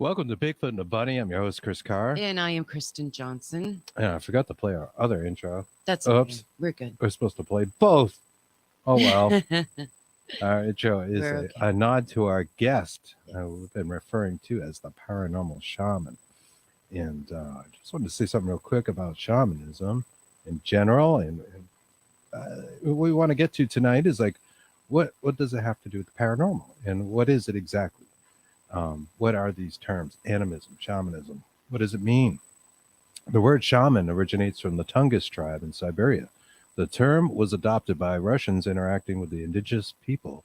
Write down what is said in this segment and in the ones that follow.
Welcome to Bigfoot and the Bunny. I'm your host, Chris Carr. And I am Kristen Johnson. And I forgot to play our other intro. That's Oops. okay. We're good. We're supposed to play both. Oh, well. Our intro is a nod to our guest we've been referring to as the Paranormal Shaman. And I just wanted to say something real quick about shamanism in general. And what we want to get to tonight is like, what does it have to do with the paranormal? And what is it exactly? What are these terms? Animism, shamanism. What does it mean? The word shaman originates from the Tungus tribe in Siberia. The term was adopted by Russians interacting with the indigenous people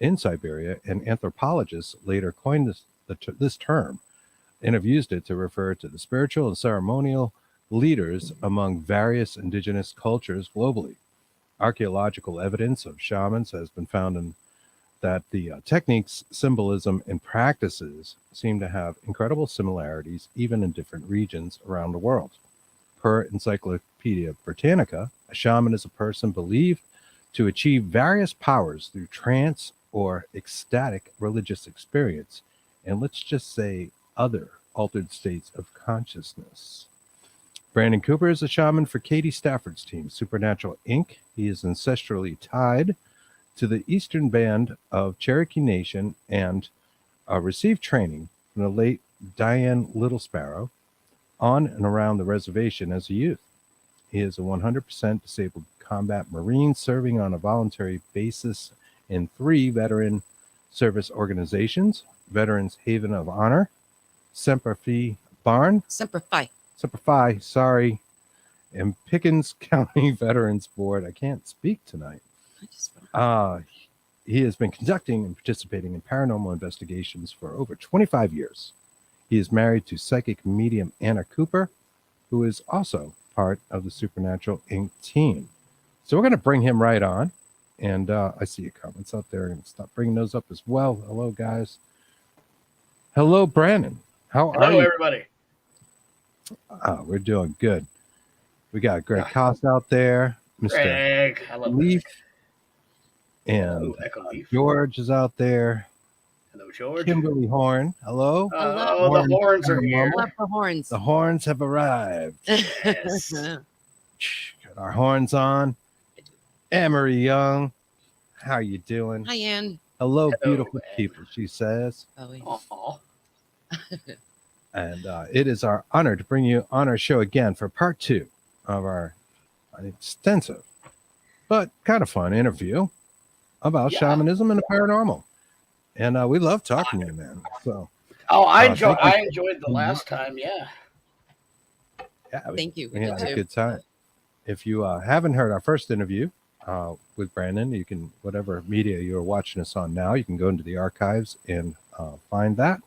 in Siberia, and anthropologists later coined this term and have used it to refer to the spiritual and ceremonial leaders among various indigenous cultures globally. Archaeological evidence of shamans has been found in that the techniques, symbolism, and practices seem to have incredible similarities even in different regions around the world. Per Encyclopedia Britannica, a shaman is a person believed to achieve various powers through trance or ecstatic religious experience, and let's just say other altered states of consciousness. Brandon Cooper is a shaman for Katie Stafford's team, Supernatural Inc. He is ancestrally tied to the Eastern Band of Cherokee Nation and received training from the late Dianne Little Sparrow on and around the reservation as a youth. He is a 100% disabled combat Marine serving on a voluntary basis in 3 veteran service organizations: Veterans Haven of Honor, Semper Fi Barn, Semper Fi, sorry, and Pickens County Veterans Board. I can't speak tonight. He has been conducting and participating in paranormal investigations for over 25 years. He is married to psychic medium Anna Cooper, who is also part of the Supernatural Inc. team. So we're going to bring him right on. And I see your comments out there. I'm going to stop bringing those up as well. Hello, guys. Hello, Brandon. How are you? Hello, everybody. We're doing good. We got Greg Koss out there. Mr. Greg, I love Leaf. And George is out there. Hello, George. Kimberly Horn. Hello. Oh, the horns are here. The horns. The horns have arrived. Yes. Got our horns on. Emery Young. How you doing? Hi, Ann. Hello, beautiful people, she says. Aww. And it is our honor to bring you on our show again for part 2 of our extensive but kind of fun interview about shamanism and the paranormal. And we love talking to you, man. So I enjoyed the last time, yeah. Thank you. We had a good time. If you haven't heard our first interview with Brandon, you can, whatever media you're watching us on now, you can go into the archives and find that.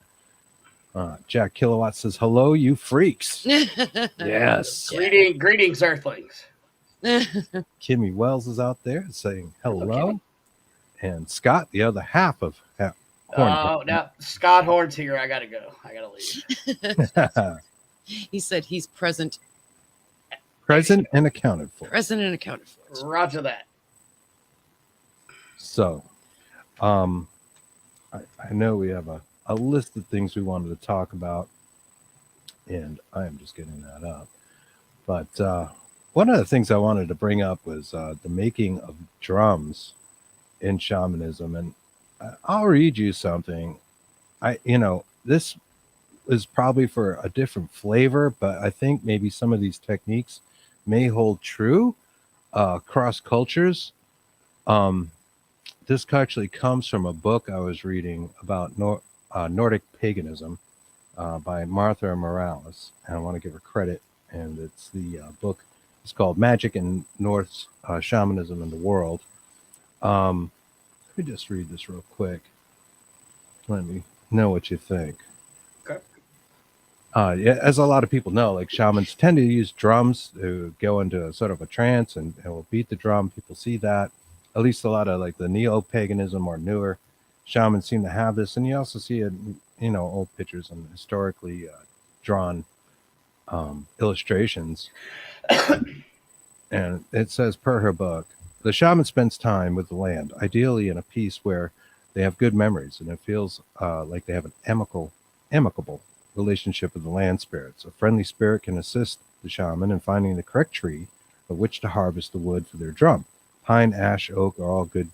Jack Kilowatt says, hello, you freaks. Yes. Greetings, Earthlings. Kimmy Wells is out there saying hello. And Scott, the other half of Horn. Oh, now Scott Horn's here. I gotta go. I gotta leave. He said he's present. Present and accounted for. Present and accounted for. Roger that. So, I know we have a list of things we wanted to talk about, and I am just getting that up. But one of the things I wanted to bring up was the making of drums in shamanism, and I'll read you something. This is probably for a different flavor, but I think maybe some of these techniques may hold true across cultures. This actually comes from a book I was reading about Nordic paganism by Martha Morales, and I want to give her credit. And it's the book. It's called Magic and Norse Shamanism in the World. Let me just read this real quick. Let me know what you think. Okay. As a lot of people know, like shamans tend to use drums to go into a sort of a trance and will beat the drum. People see that. At least a lot of like the neo-paganism or newer shamans seem to have this. And you also see it, old pictures and historically drawn illustrations. And it says, per her book, the shaman spends time with the land, ideally in a place where they have good memories, and it feels like they have an amicable amicable relationship with the land spirits. A friendly spirit can assist the shaman in finding the correct tree of which to harvest the wood for their drum. Pine, ash, oak are all good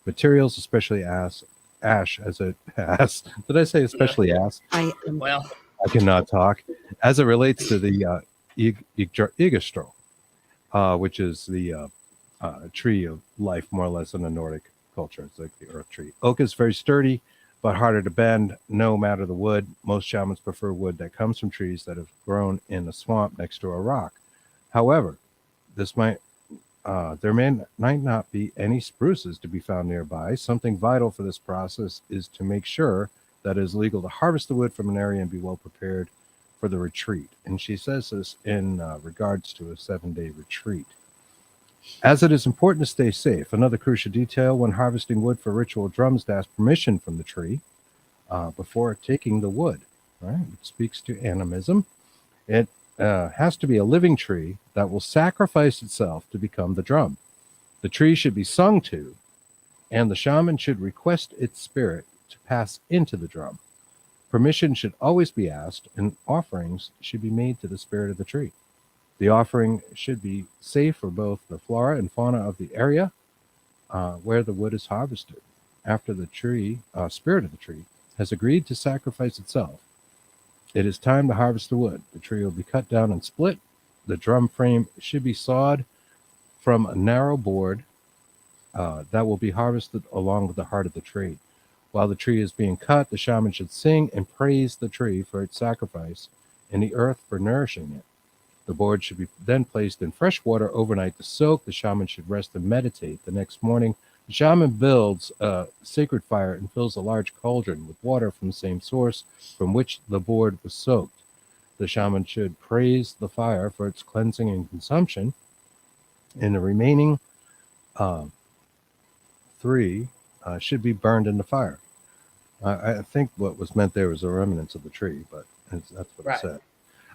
materials, especially ash as it has. Did I say especially ash? Well, I cannot talk. As it relates to the Igastro, which is the tree of life, more or less, in the Nordic culture. It's like the earth tree. Oak is very sturdy, but harder to bend, no matter the wood. Most shamans prefer wood that comes from trees that have grown in a swamp next to a rock. However, there might not be any spruces to be found nearby. Something vital for this process is to make sure that it is legal to harvest the wood from an area and be well prepared for the retreat. And she says this in regards to a 7-day retreat. As it is important to stay safe, another crucial detail when harvesting wood for ritual drums to ask permission from the tree before taking the wood. Right? It speaks to animism. It has to be a living tree that will sacrifice itself to become the drum. The tree should be sung to, and the shaman should request its spirit to pass into the drum. Permission should always be asked, and offerings should be made to the spirit of the tree. The offering should be safe for both the flora and fauna of the area where the wood is harvested. After the tree, spirit of the tree, has agreed to sacrifice itself, it is time to harvest the wood. The tree will be cut down and split. The drum frame should be sawed from a narrow board that will be harvested along with the heart of the tree. While the tree is being cut, the shaman should sing and praise the tree for its sacrifice and the earth for nourishing it. The board should be then placed in fresh water overnight to soak. The shaman should rest and meditate. The next morning, the shaman builds a sacred fire and fills a large cauldron with water from the same source from which the board was soaked. The shaman should praise the fire for its cleansing and consumption, and the remaining 3 should be burned in the fire. I think what was meant there was the remnants of the tree, but that's what it said.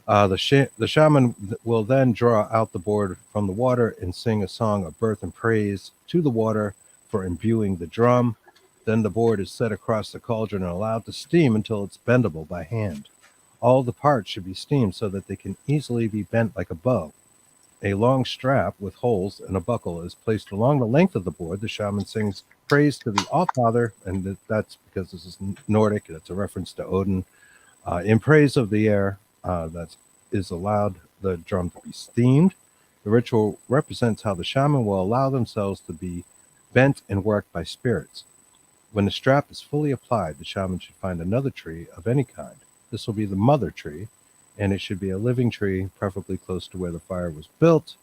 The shaman will then draw out the board from the water and sing a song of birth and praise to the water for imbuing the drum. Then the board is set across the cauldron and allowed to steam until it's bendable by hand. All the parts should be steamed so that they can easily be bent like a bow. A long strap with holes and a buckle is placed along the length of the board. The shaman sings praise to the Allfather, and that's because this is Nordic. That's a reference to Odin. In praise of the air that is allowed the drum to be steamed. The ritual represents how the shaman will allow themselves to be bent and worked by spirits. When the strap is fully applied, the shaman should find another tree of any kind. This will be the mother tree, and it should be a living tree, preferably close to where the fire was built,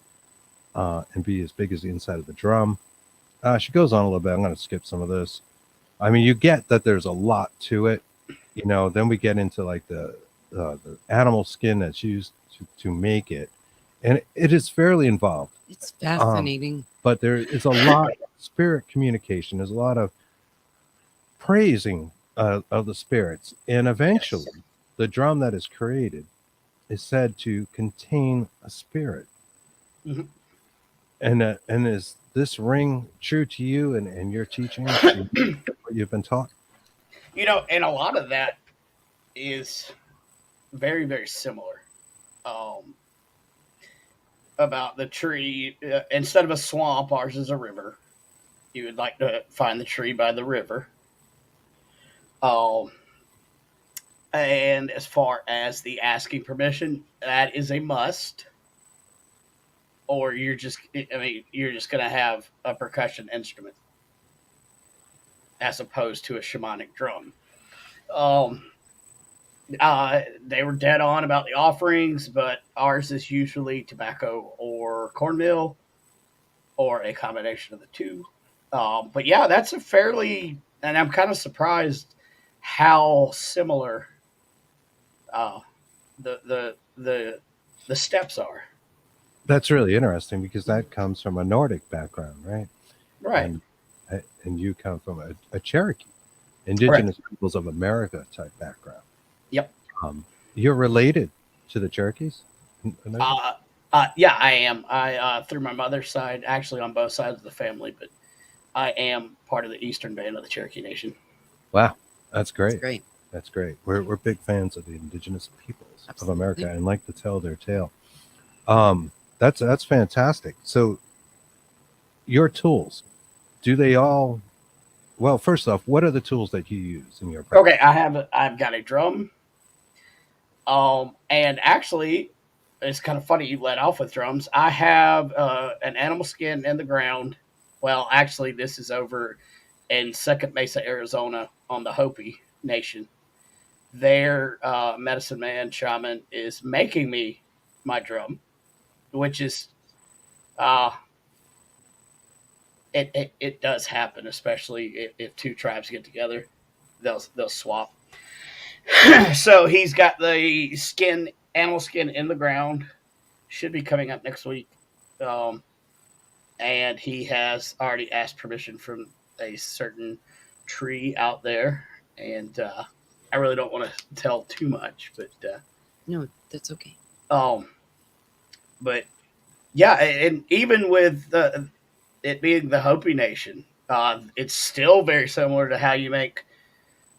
and be as big as the inside of the drum. She goes on a little bit. I'm going to skip some of this. I mean, you get that there's a lot to it. You know, then we get into like the animal skin that's used to make it, and it is fairly involved. It's fascinating. But there is a lot of spirit communication. There's a lot of praising of the spirits, and eventually the drum that is created is said to contain a spirit. Mm-hmm. And is this ring true to you and your teaching, what you've been taught? You know, and a lot of that is very, very similar. About the tree, instead of a swamp, ours is a river. You would like to find the tree by the river. And as far as the asking permission, that is a must. Or you're just going to have a percussion instrument as opposed to a shamanic drum. They were dead on about the offerings, but ours is usually tobacco or cornmeal or a combination of the two. But yeah, that's a fairly, and I'm kind of surprised how similar the steps are. That's really interesting because that comes from a Nordic background, right? Right. And you come from a Cherokee, Indigenous Peoples of America type background. Yep. You're related to the Cherokees? Yeah, I am. I through my mother's side, actually on both sides of the family, but I am part of the Eastern Band of the Cherokee Nation. Wow, that's great. That's great. That's great. We're big fans of the indigenous peoples of America and like to tell their tale. That's fantastic. So your tools, do they all? Well, first off, what are the tools that you use in your practice? Okay, I've got a drum. And actually, it's kind of funny you let off with drums. I have an animal skin in the ground. Well, actually, this is over in Second Mesa, Arizona, on the Hopi Nation. Their medicine man, Shaman, is making me my drum, which is uh, it does happen, especially if two tribes get together, they'll swap. So he's got the animal skin in the ground. Should be coming up next week, and he has already asked permission from a certain tree out there, and I really don't want to tell too much, but no, that's okay. But yeah, and even with it being the Hopi Nation, it's still very similar to how you make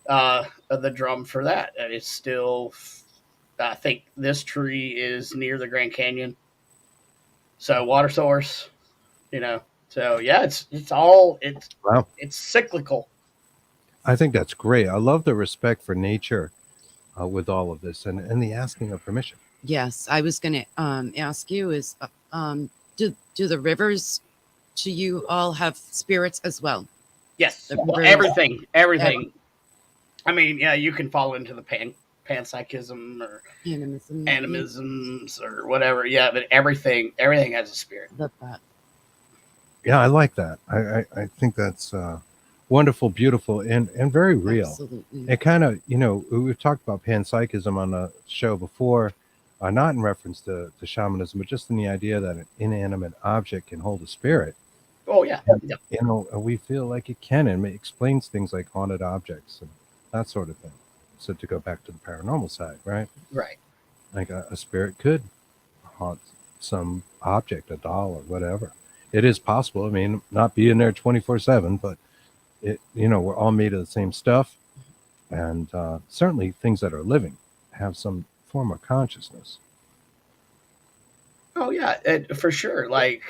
the drum for that. And it's still, I think this tree is near the Grand Canyon, so water source, you know. So yeah, Wow. it's cyclical. I think that's great. I love the respect for nature with all of this and the asking of permission. Yes, I was going to ask you is do the rivers, do you all have spirits as well? Yes, well, everything. I mean, yeah, you can fall into the panpsychism or animisms or whatever. Yeah, but everything has a spirit. Love that. Yeah, I like that. I think that's wonderful, beautiful, and very real. Absolutely. It kind of, we've talked about panpsychism on the show before, not in reference to shamanism, but just in the idea that an inanimate object can hold a spirit. Oh, yeah. And, we feel like it can, and it explains things like haunted objects and that sort of thing. So to go back to the paranormal side, right? Right. Like a spirit could haunt some object, a doll or whatever. It is possible. I mean, not being there 24/7, but we're all made of the same stuff, and certainly things that are living have some form of consciousness. Oh yeah, for sure. Like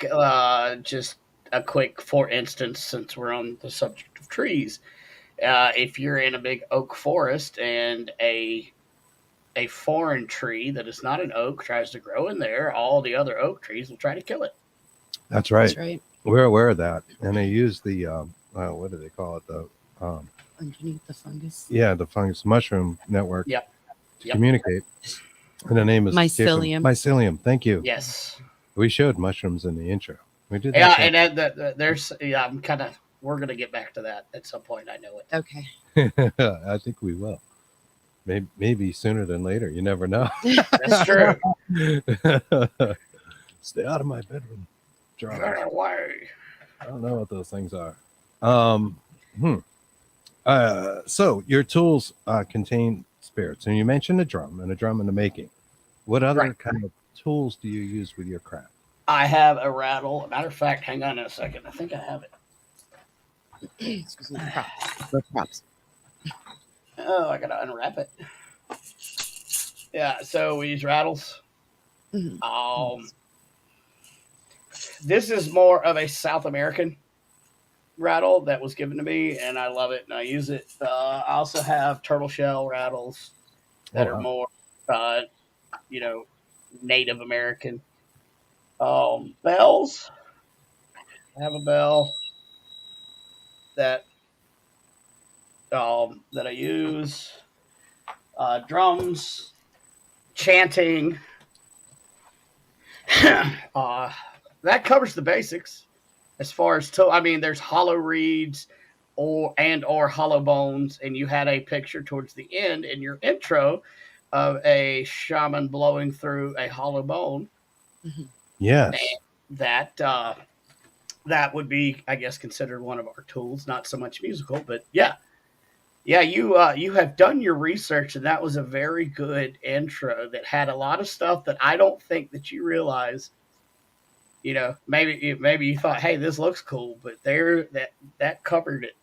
just a quick, for instance, since we're on the subject of trees, if you're in a big oak forest and a foreign tree that is not an oak tries to grow in there, all the other oak trees will try to kill it. That's right. That's right. We're aware of that, and they use the what do they call it? The underneath the fungus. Yeah, the fungus mushroom network. Yep. To communicate. And the name is mycelium. Mycelium. Thank you. Yes. We showed mushrooms in the intro. We did. Yeah, and there's I'm kind of. We're gonna get back to that at some point. I know it. Okay. I think we will. Maybe sooner than later. You never know. That's true. Stay out of my bedroom. Run away. I don't know what those things are. So your tools contain spirits, and you mentioned a drum and in the making. What other kind of tools do you use with your craft? I have a rattle. Matter of fact, hang on a second. I think I have it. Excuse me. Props. Oh, I gotta unwrap it. Yeah, so we use rattles. Mm-hmm. This is more of a South American rattle that was given to me, and I love it, and I use it. I also have turtle shell rattles that are more, Native American. Bells. I have a bell that I use. Drums, chanting. That covers the basics. As far as there's hollow reeds or hollow bones, and you had a picture towards the end in your intro of a shaman blowing through a hollow bone. Mm-hmm. Yes, and that would be, I guess, considered one of our tools. Not so much musical, but yeah. You have done your research, and that was a very good intro that had a lot of stuff that I don't think that you realize. Maybe you thought, hey, this looks cool, but that covered it.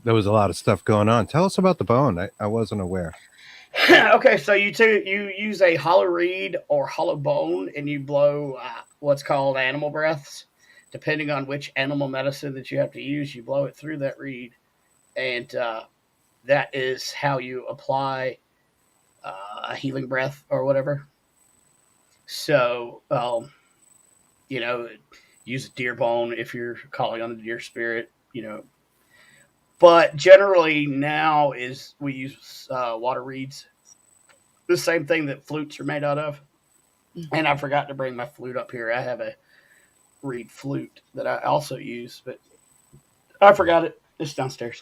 There was a lot of stuff going on. Tell us about the bone. I wasn't aware. Okay, so you use a hollow reed or hollow bone, and you blow what's called animal breaths. Depending on which animal medicine that you have to use, you blow it through that reed, and that is how you apply a healing breath or whatever. So, use a deer bone if you're calling on the deer spirit, But generally now is we use water reeds, the same thing that flutes are made out of. And I forgot to bring my flute up here. I have a reed flute that I also use, but I forgot it. It's downstairs.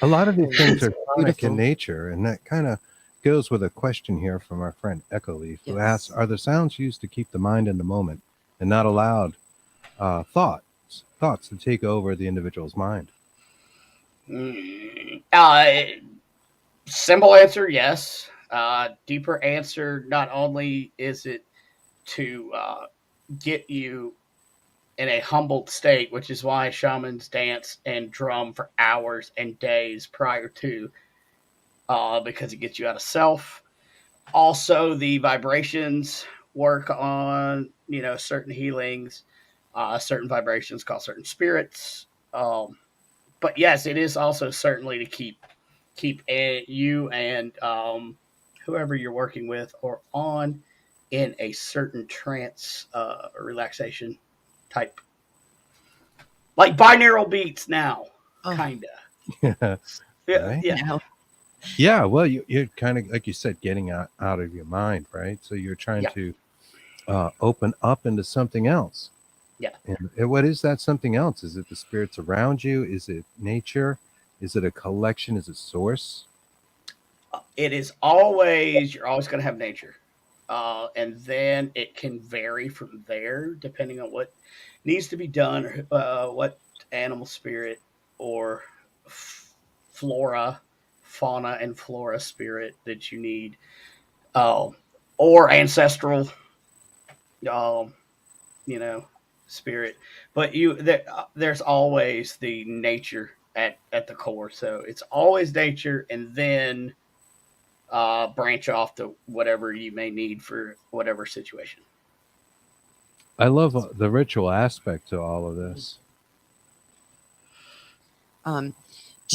A lot of these things are sonic in nature, and that kind of goes with a question here from our friend Echo Leaf, who asks, are the sounds used to keep the mind in the moment and not allowed thoughts to take over the individual's mind? Simple answer, yes. Deeper answer, not only is it to get you in a humbled state, which is why shamans dance and drum for hours and days prior to, because it gets you out of self. Also, the vibrations work on, certain healings, certain vibrations called certain spirits. But yes, it is also certainly to keep you and whoever you're working with or on in a certain trance relaxation type, like binaural beats now, kind of. Yeah. Well, you're kind of, like you said, getting out of your mind, right? So you're trying to open up into something else. Yeah. And what is that something else? Is it the spirits around you? Is it nature? Is it a collection? Is it source? It is always, you're always going to have nature. And then it can vary from there depending on what needs to be done, what animal spirit or fauna and flora spirit that you need, or ancestral, spirit. But there's always the nature at the core. So it's always nature, and then branch off to whatever you may need for whatever situation. I love the ritual aspect to all of this. Do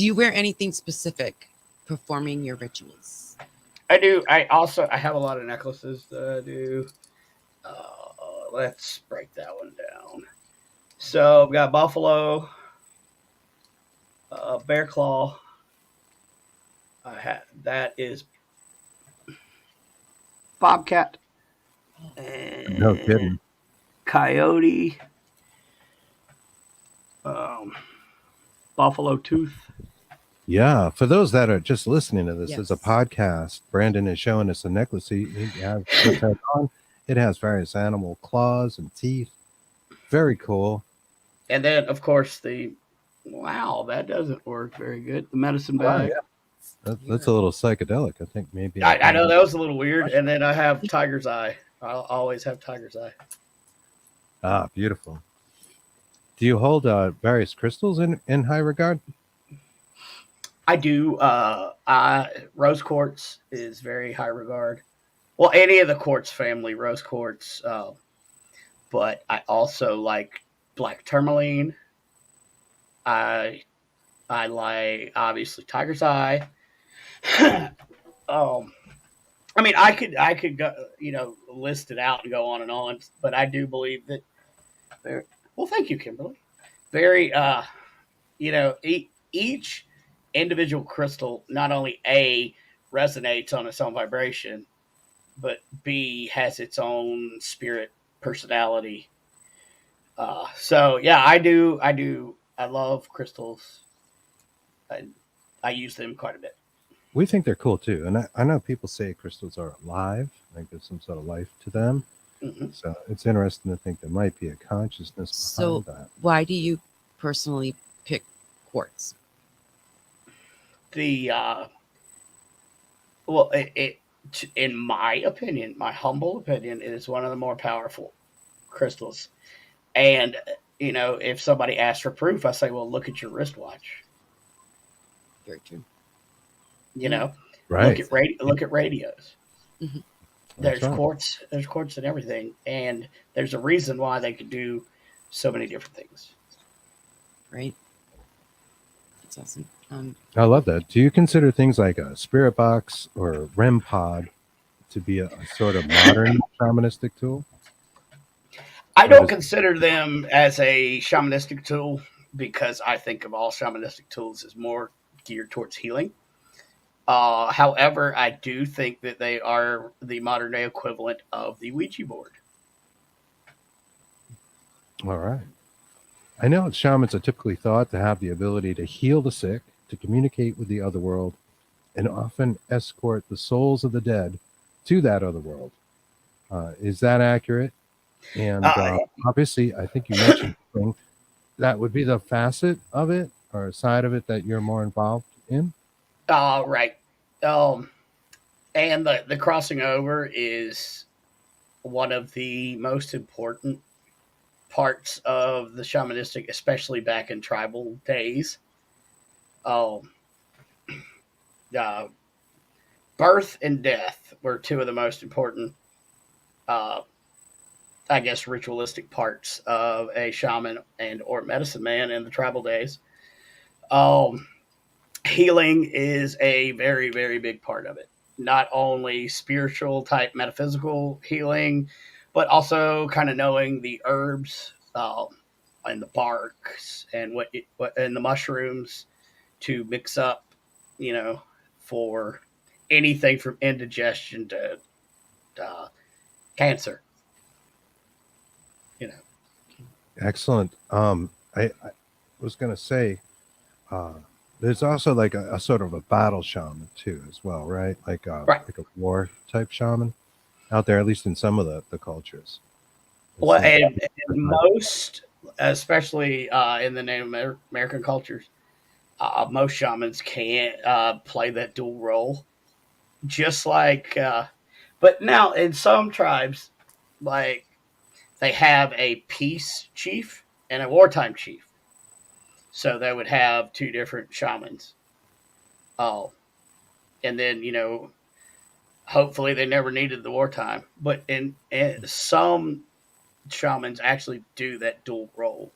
you wear anything specific performing your rituals? I do. I have a lot of necklaces that I do. Let's break that one down. So we got buffalo, bear claw. That is bobcat. No kidding. Coyote. Buffalo tooth. Yeah, for those that are just listening to this as a podcast, Brandon is showing us a necklace he has on. It has various animal claws and teeth. Very cool. And then, of course, that doesn't work very good. The medicine bag. That's a little psychedelic. I think maybe. I know that was a little weird. And then I have tiger's eye. I'll always have tiger's eye. Ah, beautiful. Do you hold various crystals in high regard? I do. Rose quartz is very high regard. Well, any of the quartz family, rose quartz. But I also like black tourmaline. I like, obviously, tiger's eye. I mean, I could go, list it out and go on and on, but I do believe that. Well, thank you, Kimberly. Very, each individual crystal not only A, resonates on its own vibration, but B, has its own spirit personality. So yeah, I do. I love crystals. I use them quite a bit. We think they're cool too, and I know people say crystals are alive, like there's some sort of life to them. Mm-hmm. So it's interesting to think there might be a consciousness behind that. Why do you personally pick quartz? In my opinion, my humble opinion, it is one of the more powerful crystals. And if somebody asks for proof, I say, well, look at your wristwatch. Very true. You know, Right. look at radios. Mhm. There's right. quartz and everything, and there's a reason why they could do so many different things. Right. That's awesome. I love that. Do you consider things like a spirit box or REM pod to be a sort of modern shamanistic tool? I Or don't does consider them as a shamanistic tool because I think of all shamanistic tools as more geared towards healing. However, I do think that they are the modern day equivalent of the Ouija board. all right? I know shamans are typically thought to have the ability to heal the sick, to communicate with the other world, and often escort the souls of the dead to that other world. Is that accurate? And Uh, obviously, I think you mentioned healing. That would be the facet of it or a side of it that you're more involved in. right. Um, and the crossing over is one of the most important parts of the shamanistic, especially back in tribal days. Um, uh, Birth and death were two of the most important, uh, I guess, ritualistic parts of a shaman and or medicine man in the tribal days. Um, Healing is a very, very big part of it. Not only spiritual type metaphysical healing, but also kind of knowing the herbs and the barks and what and the mushrooms to mix up, you know, for anything from indigestion to uh, cancer. You know, Excellent. I was going to say, uh, there's also like a sort of a battle shaman too, as well, right? right? Like a war type shaman out there, at least in some of the cultures. It Well, seems and most, especially in the Native American cultures, most shamans can't play that dual role. Just like, but now in some tribes, like they have a peace chief and a wartime chief, so they would have two different shamans. Oh, and then hopefully they never needed the wartime, but in some shamans actually do that dual role.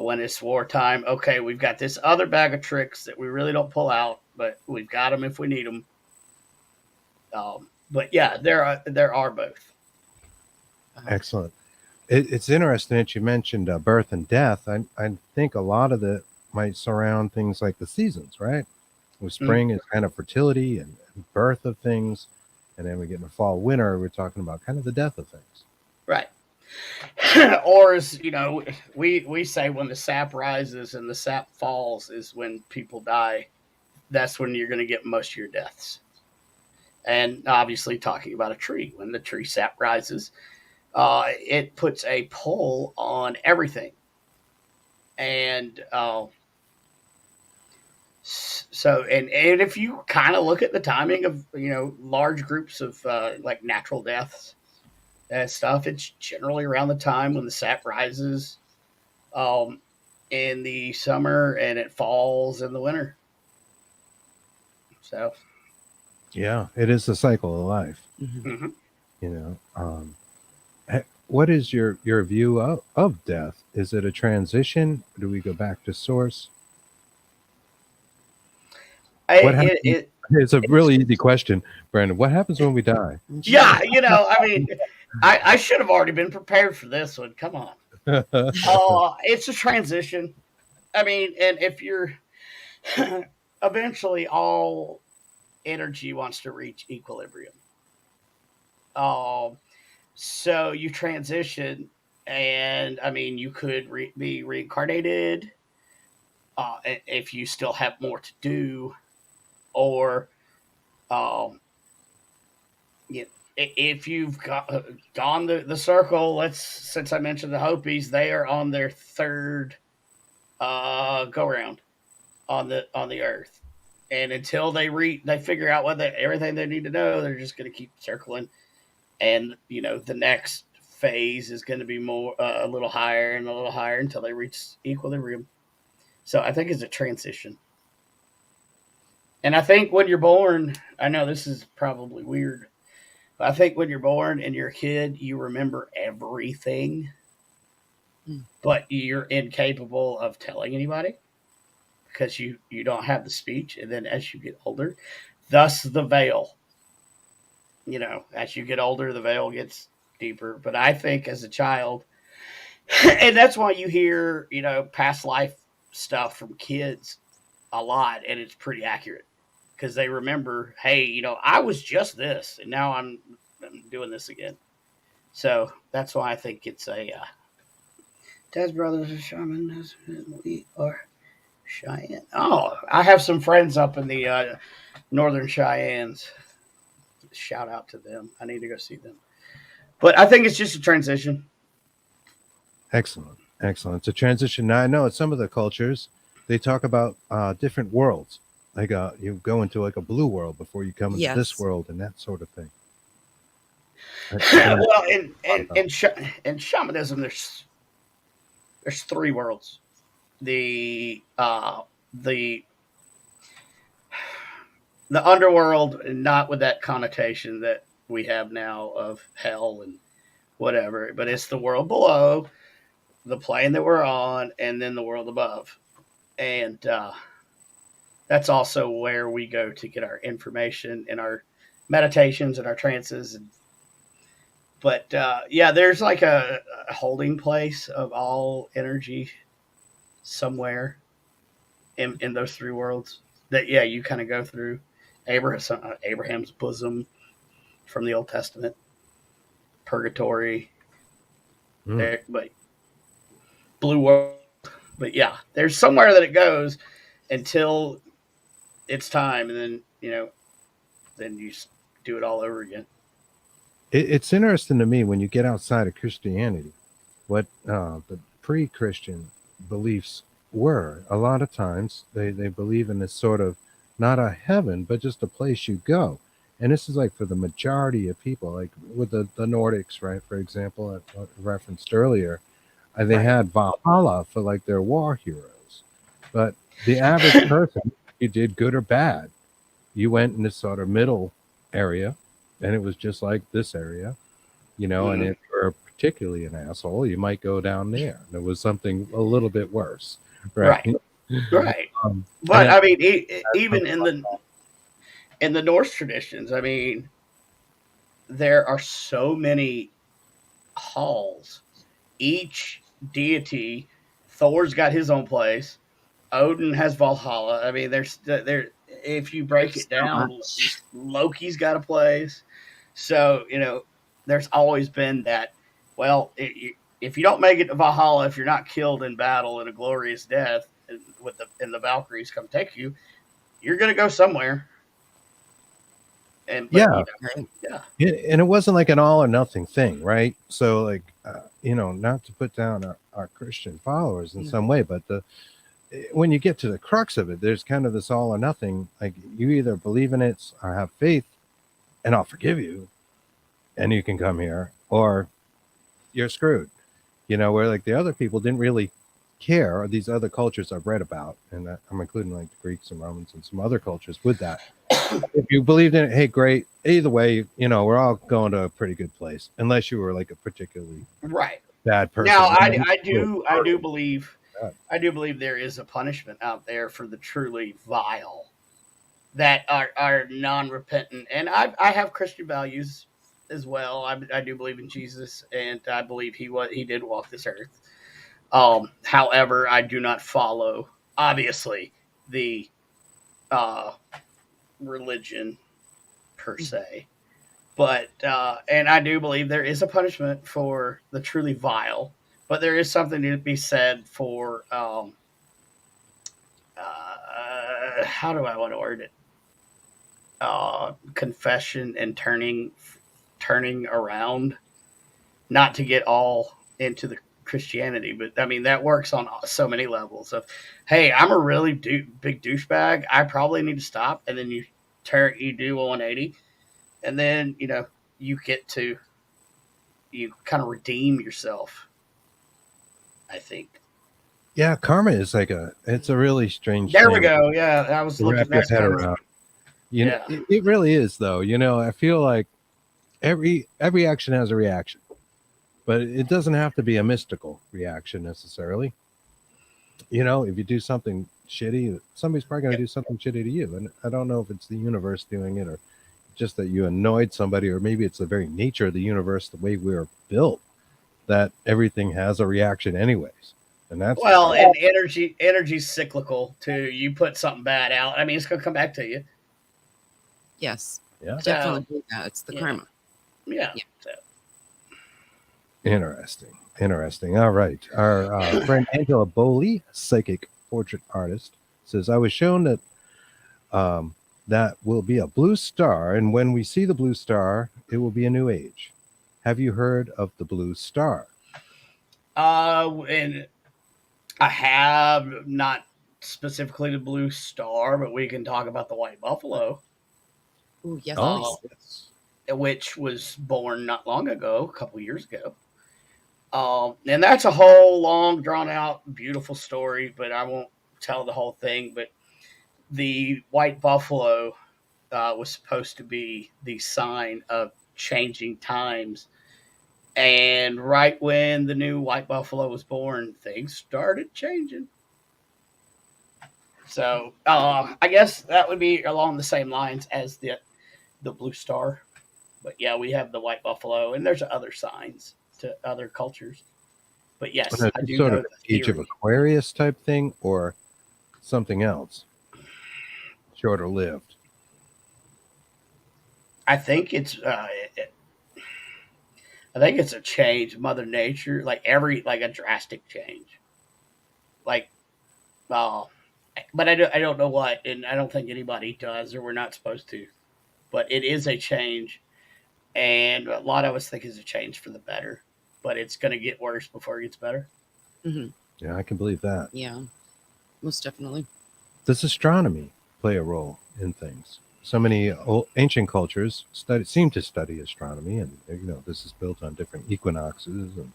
When it's wartime, okay, we've got this other bag of tricks that we really don't pull out, but we've got them if we need them. But yeah, there are both. excellent. It's interesting that you mentioned birth and death. I think a lot of it might surround things like the seasons, right? With Mm, spring is kind of fertility and birth of things, and then we get into fall, winter. We're talking about kind of the death of things. right. Or as we say when the sap rises and the sap falls is when people die. That's when you're going to get most of your deaths. And obviously, talking about a tree, when the tree sap rises, it puts a pull on everything. And and if you kind of look at the timing of large groups of like natural deaths and stuff, it's generally around the time when the sap rises um, in the summer and it falls in the winter. So, Yeah, it is the cycle of life. Mhm. mhm. You know, what is your view of death? Is it a transition? Do we go back to source? What happens? It It's a it's really easy question, Brandon. What happens when we die? yeah, I mean, I should have already been prepared for this one. Come on. It's a transition. I mean, and if you're eventually all energy wants to reach equilibrium. Um, so you transition, and I mean, you could be reincarnated if you still have more to do, or um, you know, if you've gone the circle. Since I mentioned the Hopis, they are on their third go round on the Earth, and until they figure out everything they need to know, they're just going to keep circling. And the next phase is going to be more a little higher and a little higher until they reach equilibrium. So I think it's a transition. And I think when you're born, I know this is probably weird, but I think when you're born and you're a kid, you remember everything, Mm. but you're incapable of telling anybody because you don't have the speech. And then as you get older, thus the veil. As you get older, the veil gets deeper. But I think as a child, and that's why you hear, past life stuff from kids a lot, and it's pretty accurate because they remember, hey, I was just this, and now I'm doing this again. So that's why I think it's a Dad's brothers are shaman. We are Cheyenne. Oh, I have some friends up in the northern Cheyennes. Shout out to them. I need to go see them. But I think it's just a transition. Excellent. Excellent. It's a transition. Now, I know in some of the cultures, they talk about different worlds. Like you go into like a blue world before you come into this Yes. world and that sort of thing. Well, in shamanism, there's three worlds. The the underworld, not with that connotation that we have now of hell and whatever, but it's the world below, the plane that we're on, and then the world above. And that's also where we go to get our information and our meditations and our trances. But yeah, there's like a holding place of all energy somewhere in those three worlds that, yeah, you kind of go through. Abraham's bosom from the Old Testament, purgatory, there, but blue world. But yeah, there's somewhere that it goes until it's time, and then then you do it all over again. It's interesting to me when you get outside of Christianity, what the pre-Christian beliefs were. A lot of times they believe in this sort of not a heaven, but just a place you go. And this is like for the majority of people, like with the Nordics, right? For example, I referenced earlier, they Right. had Valhalla for like their war heroes. But the average person, you did good or bad, you went in this sort of middle area, and it was just like this area, and if you're particularly an asshole, you might go down there. There was something a little bit worse, right? Right. Right. Um, But and I mean, even in the Norse traditions, I mean, there are so many halls. Each deity, Thor's got his own place. Odin has Valhalla. I mean, there. If you break There's it so down, much. Loki's got a place. So there's always been that. Well, if you don't make it to Valhalla, if you're not killed in battle in a glorious death, and the Valkyries come take you, you're gonna go somewhere. And but yeah, Right. yeah, and it wasn't like an all or nothing thing, right? So, like, not to put down our Christian followers in Yeah. some way, but when you get to the crux of it, there's kind of this all or nothing. Like, you either believe in it or have faith, and I'll forgive you, and you can come here, or you're screwed. Where like the other people didn't really care, or these other cultures I've read about, and I'm including like the Greeks and Romans and some other cultures with that. If you believed in it, hey, great. Either way, we're all going to a pretty good place, unless you were like a particularly right. bad person. Now, And then I do believe God. there is a punishment out there for the truly vile that are non-repentant, and I have Christian values as well. I do believe in Jesus, and I believe he did walk this earth. However, I do not follow, obviously, the uh, religion per se. But and I do believe there is a punishment for the truly vile, but there is something to be said for how do I want to word it? Confession and turning around, not to get all into the Christianity, but I mean that works on so many levels. Of, hey, I'm a really big douchebag. I probably need to stop, and then you do a 180, and then you get to you kind of redeem yourself. I think. Yeah, karma is like it's a really strange There we thing go. Yeah, I was to looking. wrap your That's head kind of around. You know, Yeah. it really is though. I feel like every action has a reaction, but it doesn't have to be a mystical reaction necessarily. If you do something shitty, somebody's probably going to Yep. do something shitty to you. And I don't know if it's the universe doing it or just that you annoyed somebody, or maybe it's the very nature of the universe, the way we're built, that everything has a reaction anyways. And that's Well, and energy's cyclical too. You put something bad out, I mean, it's going to come back to you. Yes. yeah, Definitely believe that. It's the Yeah. karma. Yeah. Yeah. So, interesting. All right. Our friend Angela Bowley, psychic portrait artist, says, I was shown that will be a blue star, and when we see the blue star, it will be a new age. Have you heard of the blue star? and I have not specifically the blue star, but we can talk about the white buffalo, Oh, yes, Oh, please. yes. which was born not long ago, a couple years ago. And that's a whole long, drawn out, beautiful story, but I won't tell the whole thing. But the white buffalo was supposed to be the sign of changing times. And right when the new white buffalo was born, things started changing. So I guess that would be along the same lines as the blue star. But yeah, we have the white buffalo, and there's other signs to other cultures. But yes, I do Sort know of the age of theory. Aquarius type thing, or something else shorter lived. I think it's I think it's a change, Mother Nature, like a drastic change, like uh, but I don't know what, and I don't think anybody does, or we're not supposed to. But it is a change, and a lot of us think it's a change for the better, but it's going to get worse before it gets better. Hmm. Yeah, I can believe that. Yeah, most definitely. Does astronomy play a role in things? So many ancient cultures seem to study astronomy, and this is built on different equinoxes, and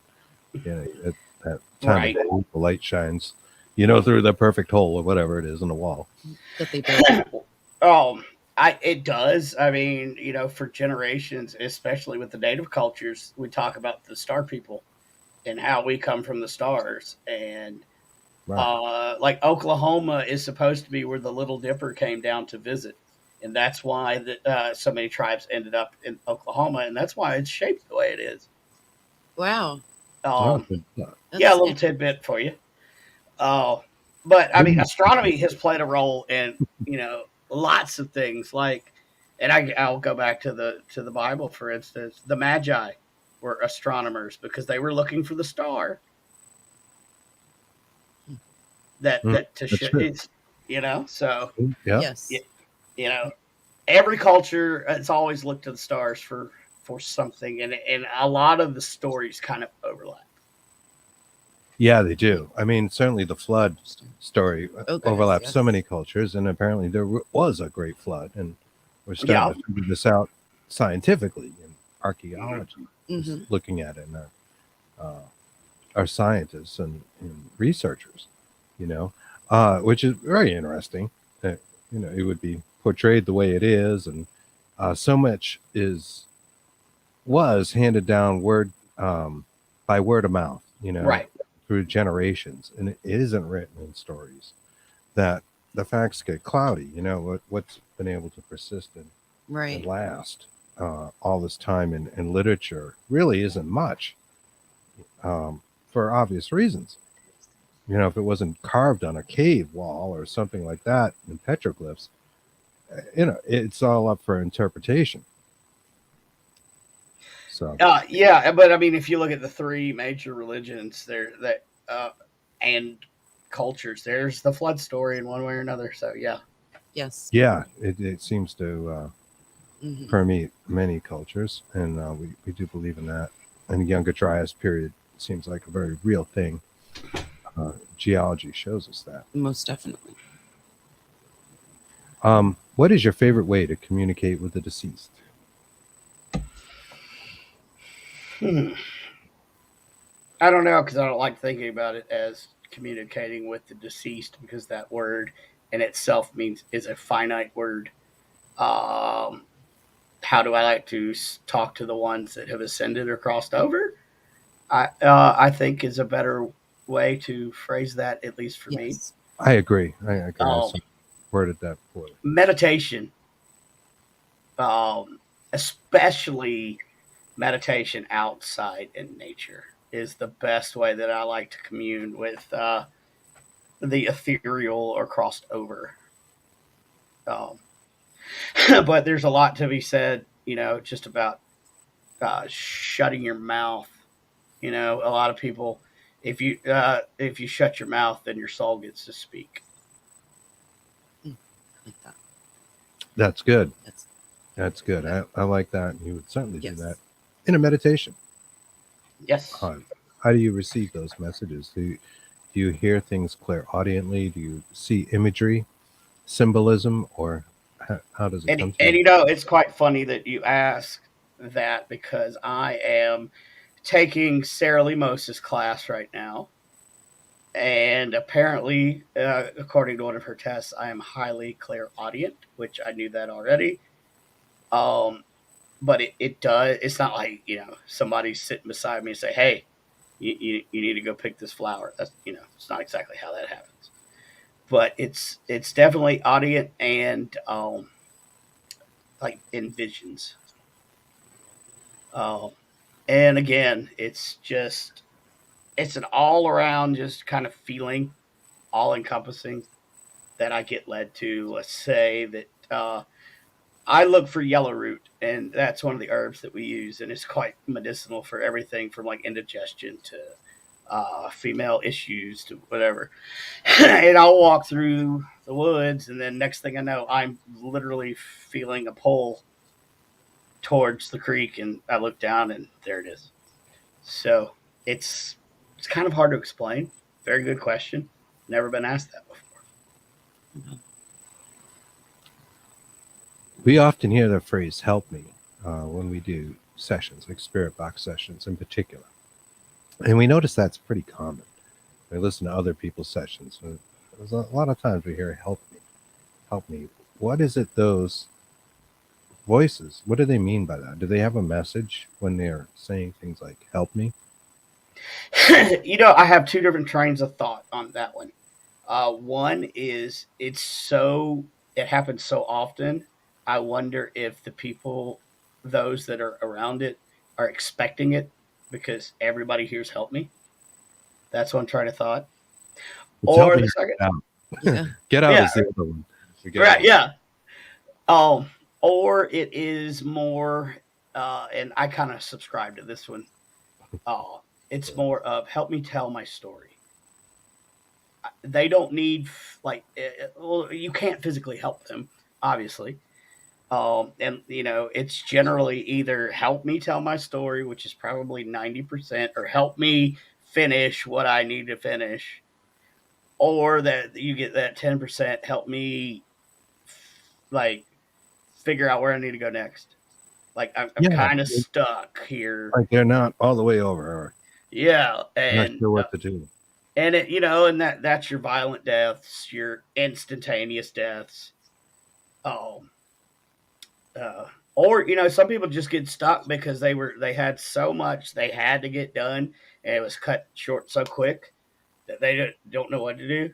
at that time Right. of day, the light shines, through the perfect hole or whatever it is in the wall. That they build. um, it does. I mean, for generations, especially with the native cultures, we talk about the star people and how we come from the stars. And Right. like Oklahoma is supposed to be where the Little Dipper came down to visit, and that's why so many tribes ended up in Oklahoma, and that's why it's shaped the way it is. Wow. Oh, Um, yeah. yeah, a That's little tidbit for you. Uh, but I mean, Maybe- astronomy has played a role in lots of things. Like, and I'll go back to the Bible, for instance. The Magi were astronomers because they were looking for the star that to That's true. it's so Yeah. yes. you know every culture has always looked to the stars for something, and a lot of the stories kind of overlap. Yeah, they do. I mean, certainly the flood story Oh, goodness, overlaps so yes. many cultures, and apparently there was a great flood, and we're starting Yeah. to figure this out scientifically in archaeology, just Hmm. looking at it, and our scientists and researchers, which is very interesting. That it would be portrayed the way it is, and so much was handed down by word of mouth, Right. through generations, and it isn't written in stories. That the facts get cloudy. What's been able to persist and Right. last all this time in literature really isn't much, for obvious reasons. If it wasn't carved on a cave wall or something like that in petroglyphs, it's all up for interpretation. So Yeah, but I mean, if you look at the three major religions there and cultures, there's the flood story in one way or another. So yeah. Yes. yeah, it seems to Hmm. permeate many cultures, and we do believe in that. And the Younger Dryas period seems like a very real thing. Geology shows us that. Most definitely. What is your favorite way to communicate with the deceased? I don't know, because I don't like thinking about it as communicating with the deceased, because that word in itself is a finite word. Um, how do I like to talk to the ones that have ascended or crossed over? I think is a better way to phrase that, at least for me. Yes. I agree. I agree. I Um, sort of worded that poorly. Meditation, especially meditation outside in nature, is the best way that I like to commune with the ethereal or crossed over. Um, but there's a lot to be said, just about shutting your mouth. A lot of people, if you shut your mouth, then your soul gets to speak. Like that. That's good. That's That's good. I like that. You would certainly do yes. that in a meditation. Yes. How do you receive those messages? Do you hear things clairaudiently? Do you see imagery, symbolism, or how does it And come to and you? it's quite funny that you ask that because I am taking Sarah Lee Moses' class right now, and apparently, according to one of her tests, I am highly clairaudient, which I knew that already. Um, but it does. It's not like somebody's sitting beside me and say, "Hey, you need to go pick this flower." That's it's not exactly how that happens. But it's definitely audient and like in visions. Um, and again, it's an all around just kind of feeling, all encompassing that I get led to. Let's say that I look for yellow root, and that's one of the herbs that we use, and it's quite medicinal for everything from like indigestion to female issues to whatever. And I'll walk through the woods, and then next thing I know, I'm literally feeling a pull towards the creek, and I look down, and there it is. So it's it's kind of hard to explain. Very good question. Never been asked that before. We often hear the phrase "help me" when we do sessions, like spirit box sessions in particular, and we notice that's pretty common. We listen to other people's sessions. There's a lot of times we hear "help me, help me." What is it? Those voices. What do they mean by that? Do they have a message when they're saying things like "help me"? I have two different trains of thought on that one. One is it happens so often. I wonder if the people, those that are around it, are expecting it because everybody here's help me. That's one train of thought. It's "help Or the me second, get out." Yeah. Get out yeah, is the other one. To get right, out. yeah. Or it is more, and I kind of subscribe to this one. Uh, it's more of help me tell my story. They don't need well, you can't physically help them, obviously. And it's generally either help me tell my story, which is probably 90%, or help me finish what I need to finish, or that you get that 10%, help me like figure out where I need to go next. Like I'm Yeah, kind of stuck here. like they're not all the way over, or Yeah, not sure what to do. and it and that's your violent deaths, your instantaneous deaths. Um, uh, or some people just get stuck because they had so much they had to get done, and it was cut short so quick that they don't know what to do.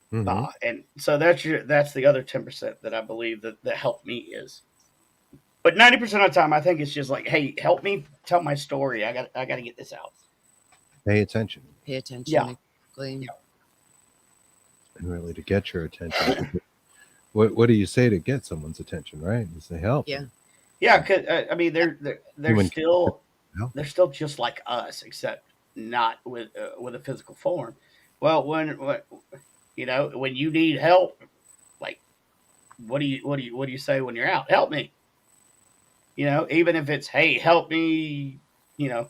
Hmm. And so that's the other 10% that I believe that help me is. But 90% of the time, I think it's just like, hey, help me tell my story. I got to get this out. Pay attention, Pay attention. Yeah. Exactly. and really to get your attention. What do you say to get someone's attention? Right? You say "help." Yeah. Yeah, because I mean they're Human still help. they're still just like us, except not with a physical form. Well, when you need help, like what do you say when you're out? Help me. Even if it's hey, help me. You know,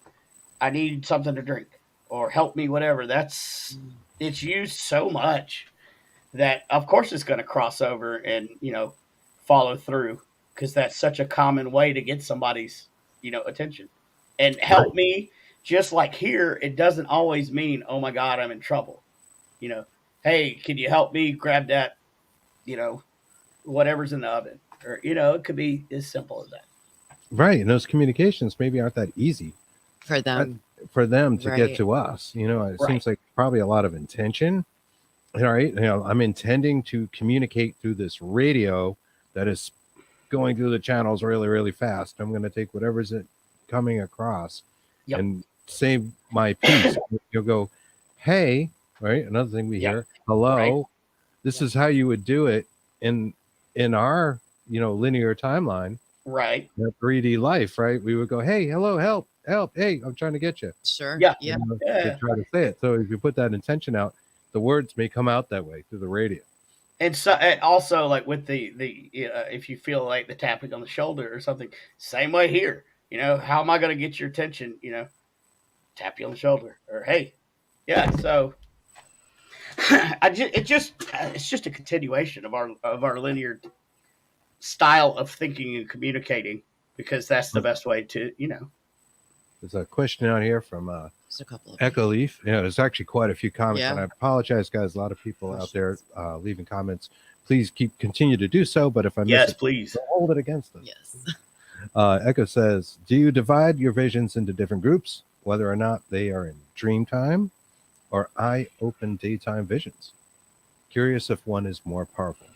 I need something to drink, or help me, whatever. It's used so much that of course it's going to cross over and follow through because that's such a common way to get somebody's attention. And Right. help me, just like here, it doesn't always mean oh my god I'm in trouble. you know Hey, can you help me grab that you know whatever's in the oven, or it could be as simple as that. Right. And those communications maybe aren't that easy For them. for them to get Right. to us. It Right. seems like probably a lot of intention. All right. I'm intending to communicate through this radio that is going through the channels really, really fast. I'm going to take whatever's it coming across Yep. and say my piece. You'll go, hey, right? Another thing we Yep. hear, hello. Right. This is how you would do it in our, linear timeline. Right. 3D life, right? We would go, hey, hello, help, hey, I'm trying to get you. Sure. Yeah. Yeah. To try to say it. So if you put that intention out, the words may come out that way through the radio. And so, and also, like with the if you feel like the tapping on the shoulder or something, same way here. How am I going to get your attention? Tap you on the shoulder, or hey, yeah. So, it's just a continuation of our linear style of thinking and communicating, because that's the best way to. There's a question out here from Just a couple of Echo Leaf. There's actually quite a few comments, Yeah. and I apologize, guys. A lot of people out there leaving comments. Please continue to do so. But if I miss Yes, it, please. don't hold it against us. Yes. Echo says, do you divide your visions into different groups, whether or not they are in dream time or eye-open daytime visions? Curious if one is more powerful.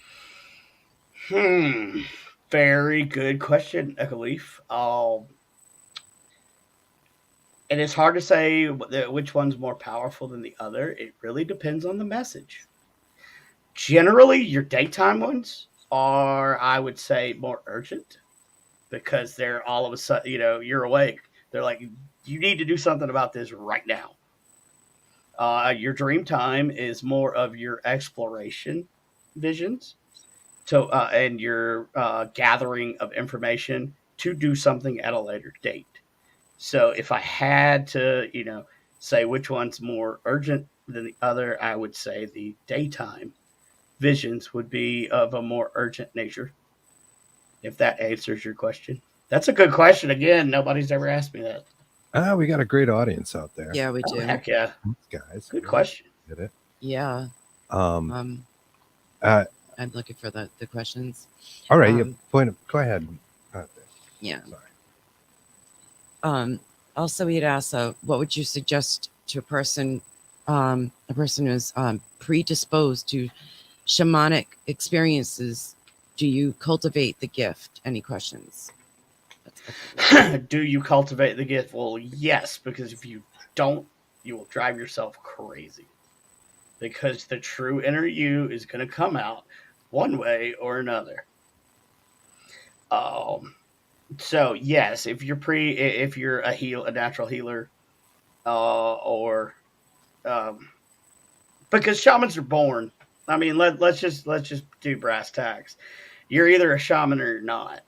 Very good question, Echo Leaf. And it's hard to say which one's more powerful than the other. It really depends on the message. Generally, your daytime ones are, I would say, more urgent, because they're all of a sudden, you're awake. They're like, you need to do something about this right now. Your dream time is more of your exploration visions, and your gathering of information to do something at a later date. So if I had to, say which one's more urgent than the other, I would say the daytime visions would be of a more urgent nature, if that answers your question. That's a good question. Again, nobody's ever asked me that. We got a great audience out there. Yeah, we do. Heck yeah. Guys. Good question. Get it? Yeah. I'm looking for the questions. All right. Go ahead. Yeah. Sorry. Also, he'd asked, what would you suggest to a person who's predisposed to shamanic experiences? Do you cultivate the gift? Any questions? Do you cultivate the gift? Well, yes, because if you don't, you will drive yourself crazy. Because the true inner you is going to come out one way or another. So yes, if you're a natural healer, or because shamans are born. I mean, let's just do brass tacks. You're either a shaman or you're not.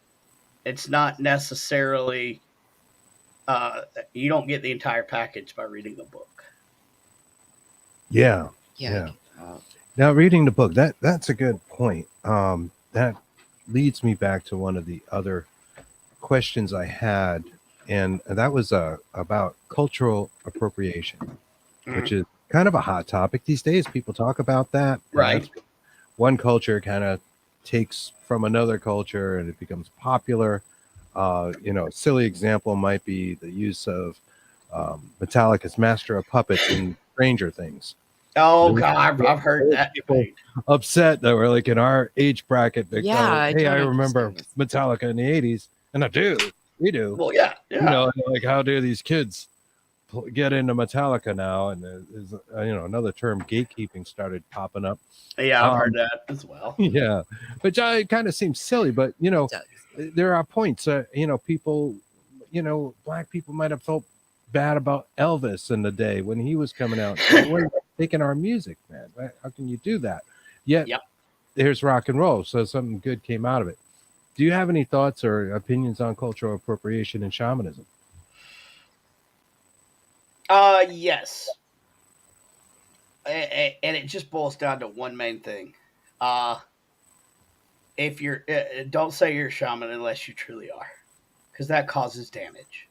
It's not necessarily. You don't get the entire package by reading the book. Yeah. Now, reading the book, that's a good point. That leads me back to one of the other questions I had, and that was about cultural appropriation, which is kind of a hot topic these days. People talk about that. Right. One culture kind of takes from another culture and it becomes popular. A silly example might be the use of Metallica's Master of Puppets in Stranger Things. Oh God, I've heard that people upset that we're like in our age bracket. Yeah, hey, I remember Metallica in the 80s, and I do. We do. Well, yeah. Like how do these kids get into Metallica now? And there's another term, gatekeeping, started popping up. Yeah, I've heard that as well. Yeah, which kind of seems silly, but there are points. People, black people might have felt bad about Elvis in the day when he was coming out. Taking our music, man. How can you do that? Yet there's rock and roll, so something good came out of it. Do you have any thoughts or opinions on cultural appropriation and shamanism? Yes. And it just boils down to one main thing. If you're, don't say you're a shaman unless you truly are, because that causes damage.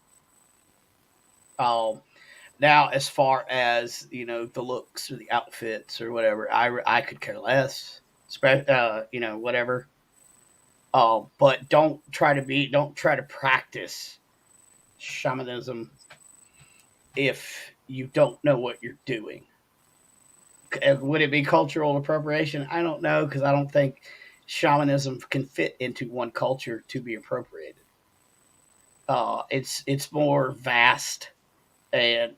Now, as far as the looks or the outfits or whatever, I could care less. Whatever. But don't try to practice shamanism if you don't know what you're doing. Would it be cultural appropriation? I don't know, because I don't think shamanism can fit into one culture to be appropriated. It's more vast, and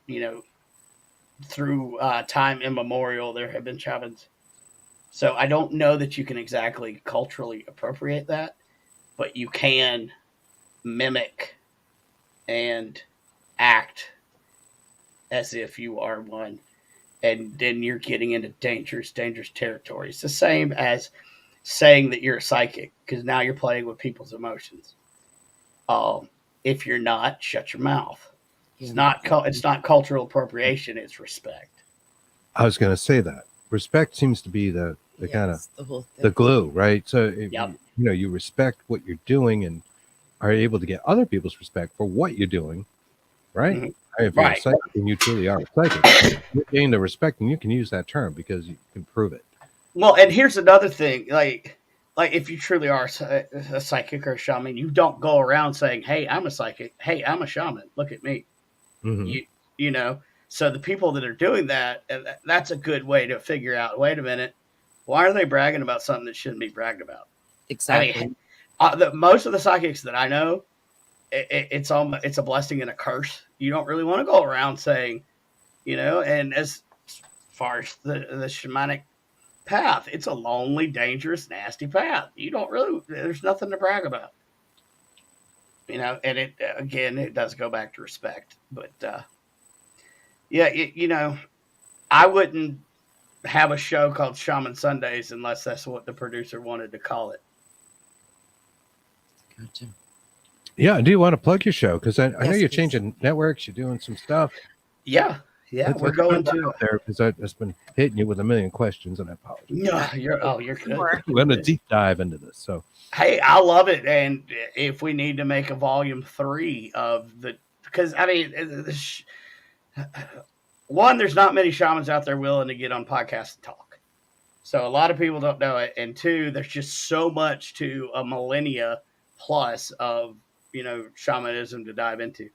through time immemorial, there have been shamans. So I don't know that you can exactly culturally appropriate that, but you can mimic and act as if you are one, and then you're getting into dangerous territory. It's the same as saying that you're a psychic, because now you're playing with people's emotions. If you're not, shut your mouth. It's not cultural appropriation. It's respect. I was going to say that respect seems to be the kind of the whole thing. the glue, right? So Yep. you respect what you're doing and are able to get other people's respect for what you're doing, right? Mhm. If you're Right. a psychic and you truly are a psychic, you gain the respect, and you can use that term because you can prove it. Well, and here's another thing: like if you truly are a psychic or a shaman, you don't go around saying, "Hey, I'm a psychic. Hey, I'm a shaman. Look at me." Mhm. You know. So the people that are doing that, that's a good way to figure out. Wait a minute, why are they bragging about something that shouldn't be bragged about? Exactly. I mean, most of the psychics that I know, it's a blessing and a curse. You don't really want to go around saying, and as far as the shamanic path, it's a lonely, dangerous, nasty path. You don't really, there's nothing to brag about, and it does go back to respect. But I wouldn't have a show called Shaman Sundays unless that's what the producer wanted to call it. Gotcha. Yeah, do you want to plug your show? Because I know Yes, you're please. changing networks, you're doing some stuff. Yeah, we're going put that to. out there because I've just been hitting you with a million questions, and I apologize. No, you're good. Sure. We're going to deep dive into this. So, Hey, I love it, and if we need to make a volume 3 of the, because I mean, one, there's not many shamans out there willing to get on podcasts and talk, so a lot of people don't know it, and two, there's just so much to a millennia plus of shamanism to dive into.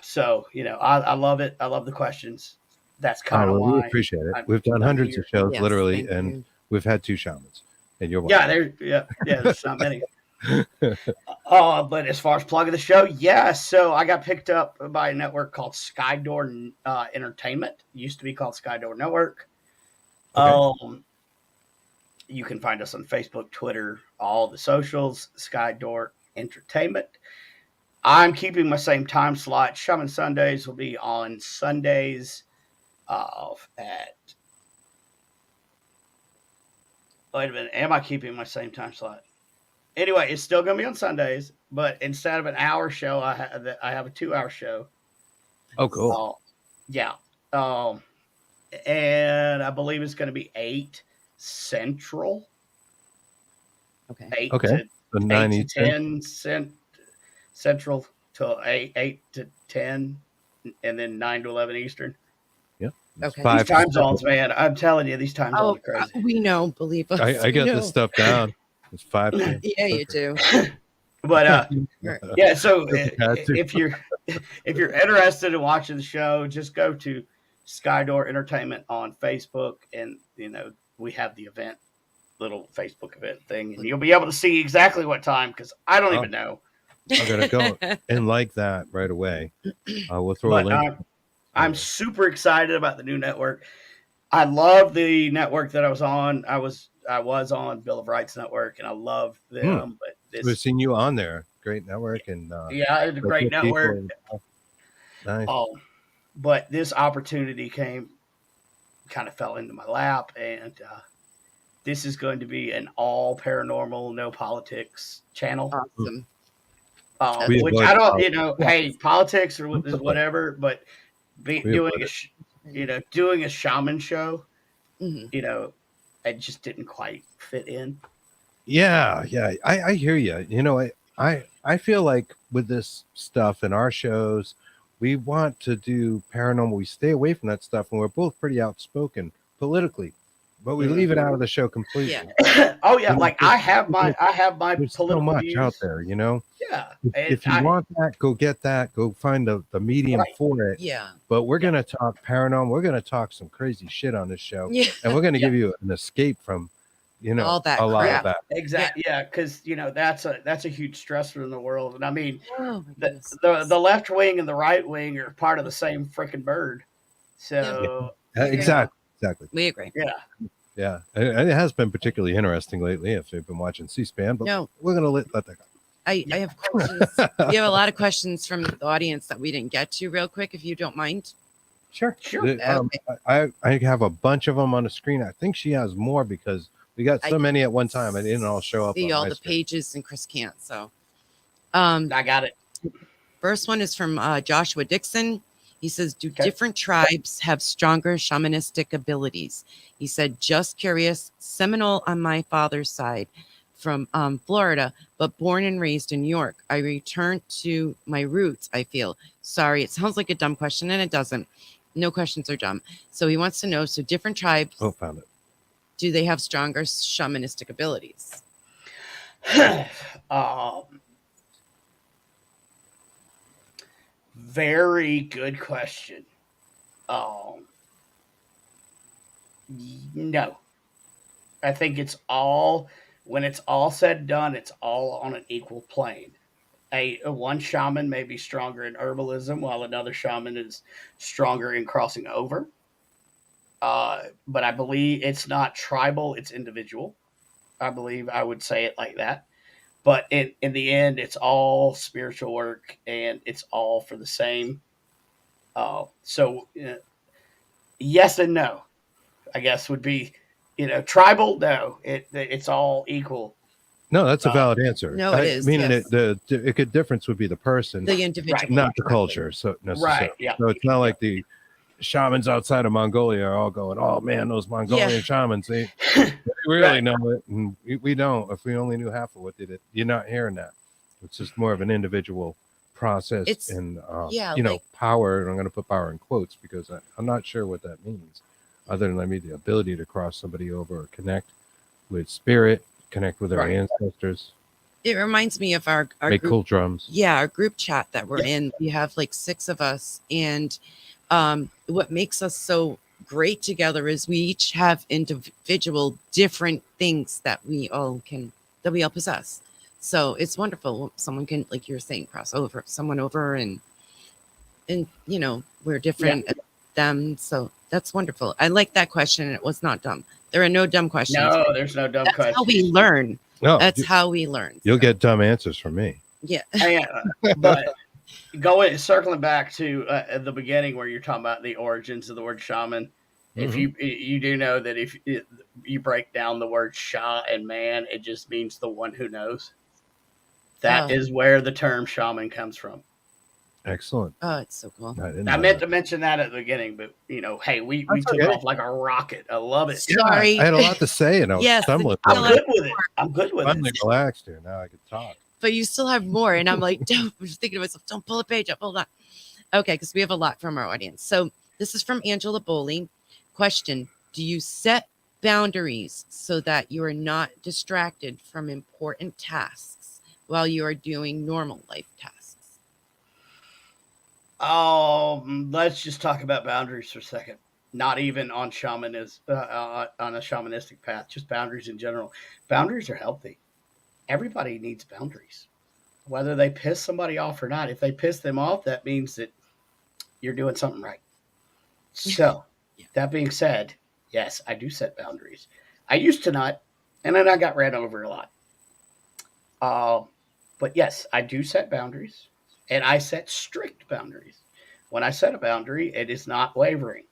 So I love it. I love the questions. That's kind of we why appreciate it. I'm We've done hundreds here. of shows, Yes, literally, thank and you. we've had 2 shamans, and you're one. Yeah, there's not many. But as far as plugging the show, yeah. So I got picked up by a network called Skydoor Entertainment. It used to be called Skydoor Network. Okay. You can find us on Facebook, Twitter, all the socials. Skydoor Entertainment. I'm keeping my same time slot. Shaman Sundays will be on Sundays at. Wait a minute. Am I keeping my same time slot? Anyway, it's still going to be on Sundays, but instead of an hour show, I have a 2-hour show. Oh, cool. Yeah. And I believe it's going to be 8 Central. Okay. 8 Okay. to So 8 9 to Eastern. 10 Central to 8 to 10, and then 9 to 11 Eastern. Yep. Okay. 5 These time zones, man, I'm telling you, these time zones are crazy. We know. Believe us. I we got know. this stuff down. It's 5 p.m. Yeah, you do. But yeah, so Had to. if you're interested in watching the show, just go to Skydoor Entertainment on Facebook, and we have the event, little Facebook event thing, and you'll be able to see exactly what time, because I don't even know. I'm gonna go and like that right away. We'll throw a But link. I'm super excited about the new network. I love the network that I was on. I was on Bill of Rights Network, and I love them. But We've seen you on there. Great network, and yeah, it's a great network. Nice. But this opportunity kind of fell into my lap, and this is going to be an all paranormal, no politics channel. Awesome. Which I don't, hey, politics or whatever, but doing a shaman show, Mm-hmm. it just didn't quite fit in. Yeah. I hear you. I feel like with this stuff in our shows, we want to do paranormal. We stay away from that stuff, and we're both pretty outspoken politically. but we leave it out of the show completely. Oh yeah, You know, like I have my There's so political much views out there, you know. Yeah, If you want that, go get that. Go find the medium Right. for it. Yeah. But we're gonna talk paranormal. We're gonna talk some crazy shit on this show, Yeah. and we're gonna Yeah. give you an escape from, you know, All that a lot crap. of that. exactly. Yeah, because that's a huge stressor in the world, and I mean Oh my the goodness. the left wing and the right wing are part of the same freaking bird. So Exactly. We agree. Yeah, and it has been particularly interesting lately. If you've been watching C-SPAN, but No. we're gonna let that go. I have questions. We have a lot of questions from the audience that we didn't get to real quick, if you don't mind. Sure. I have a bunch of them on the screen. I think she has more because we got so many at one time. I didn't all show up. See on all my the screen. pages, and Chris can't. So, I got it. first one is from Joshua Dixon. He says, "Do Okay. different tribes have stronger shamanistic abilities?" He said, "Just curious. Seminole on my father's side, from Florida, but born and raised in New York. I returned to my roots. I feel sorry. It sounds like a dumb question, and it doesn't. No questions are dumb. So he wants to know. So different tribes. Oh, found it. Do they have stronger shamanistic abilities?" Very good question. No, I think when it's all said and done, it's all on an equal plane. One shaman may be stronger in herbalism, while another shaman is stronger in crossing over. But I believe it's not tribal; it's individual. I believe I would say it like that. But in the end, it's all spiritual work, and it's all for the same. So yes and no, I guess would be, tribal. No, it's all equal. No, that's a valid answer. No, it is, Meaning yes. the difference would be the person, The individual, not the culture. So necessarily. Right. Yeah. So it's not like the shamans outside of Mongolia are all going, "Oh man, those Mongolian shamans, they really Right. know it, and we don't. If we only knew half of what they did, you're not hearing that. It's just more of an individual process It's- and like- power. And I'm going to put power in quotes because I'm not sure what that means, other than maybe the ability to cross somebody over or connect with spirit, connect with our Right. ancestors, It reminds me of our make group, cool drums. yeah, our group chat that we're Yeah. in. We have like 6 of us, and what makes us so great together is we each have individual different things that we all possess. So it's wonderful. Someone can, like you're saying, cross over someone over, and we're different at them. So that's wonderful. I like that question. And it was not dumb. There are no dumb questions. No, there's no dumb That's questions. how we learn. No, That's how we learn. you'll get dumb answers from me. Yeah. But circling back to the beginning where you're talking about the origins of the word shaman, if you do know that if you break down the word sha and man, it just means the one who knows. That is where the term shaman comes from. Excellent. Oh, it's so cool. I meant to mention that at the beginning, but hey, we took off like a rocket. I love it. Sorry. I had a lot to say, and I was stumbling. I'm good with it. I'm good with Finally it. relaxed here. Now I can talk. But you still have more. And I'm like, I'm just thinking to myself, don't pull a page up. Hold on. Okay, because we have a lot from our audience. So this is from Angela Bowley. Question: do you set boundaries so that you are not distracted from important tasks while you are doing normal life tasks? Let's just talk about boundaries for a second. Not even on shamanism, on a shamanistic path, just boundaries in general. Boundaries are healthy. Everybody needs boundaries, whether they piss somebody off or not. If they piss them off, that means that you're doing something right. So, that being said, yes, I do set boundaries. I used to not, and then I got ran over a lot. But yes, I do set boundaries, and I set strict boundaries. When I set a boundary, it is not wavering.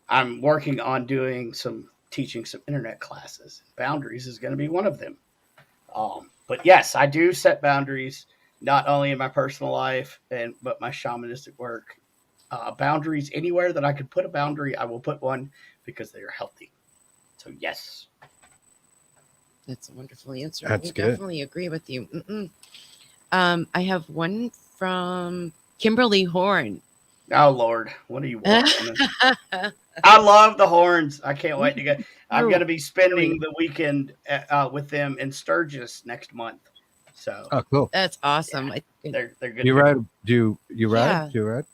I'm working on teaching some internet classes. Boundaries is going to be one of them. But yes, I do set boundaries, not only in my personal life but my shamanistic work. Boundaries anywhere that I could put a boundary, I will put one because they are healthy. So yes, that's a wonderful answer. That's good. Definitely agree with you. I have one from Kimberly Horn. Oh Lord, what do you want? I love the horns. I can't wait to go. I'm going to be spending the weekend with them in Sturgis next month. So Oh, cool. That's awesome. yeah, I think, they're good. You people. ride? Do you ride? Yeah. Do you ride?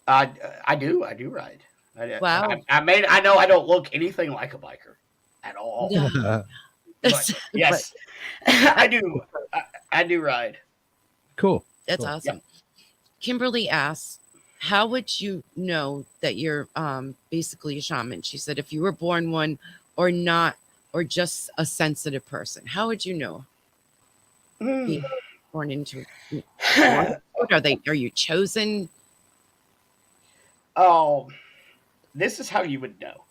I do ride. Wow. I know I don't look anything like a biker at all, No. but yes, I do. I do ride. Cool. That's Cool. awesome. Kimberly asks, how would you know that you're basically a shaman? She said, if you were born one or not, or just a sensitive person, how would you know? Being born into are you chosen? Oh, this is how you would know.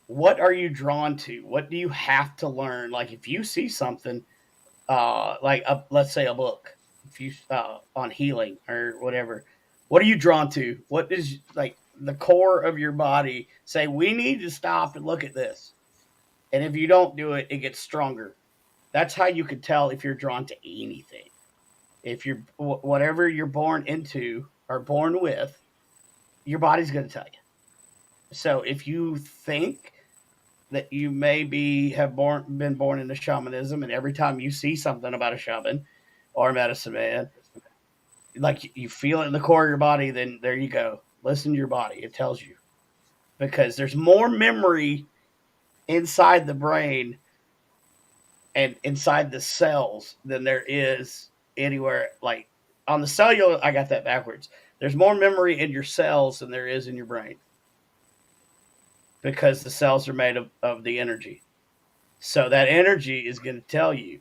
What are you drawn to? What do you have to learn? Like if you see something, let's say a book, if you on healing or whatever, what are you drawn to? What is like the core of your body say? We need to stop and look at this. And if you don't do it, it gets stronger. That's how you can tell if you're drawn to anything. If you're whatever you're born into or born with, your body's going to tell you. So if you think that you maybe have been born into shamanism, and every time you see something about a shaman or a medicine man, like you feel it in the core of your body, then there you go. Listen to your body; it tells you, because there's more memory inside the brain and inside the cells than there is anywhere. Like on the cellular, I got that backwards. There's more memory in your cells than there is in your brain, because the cells are made of the energy. So that energy is going to tell you,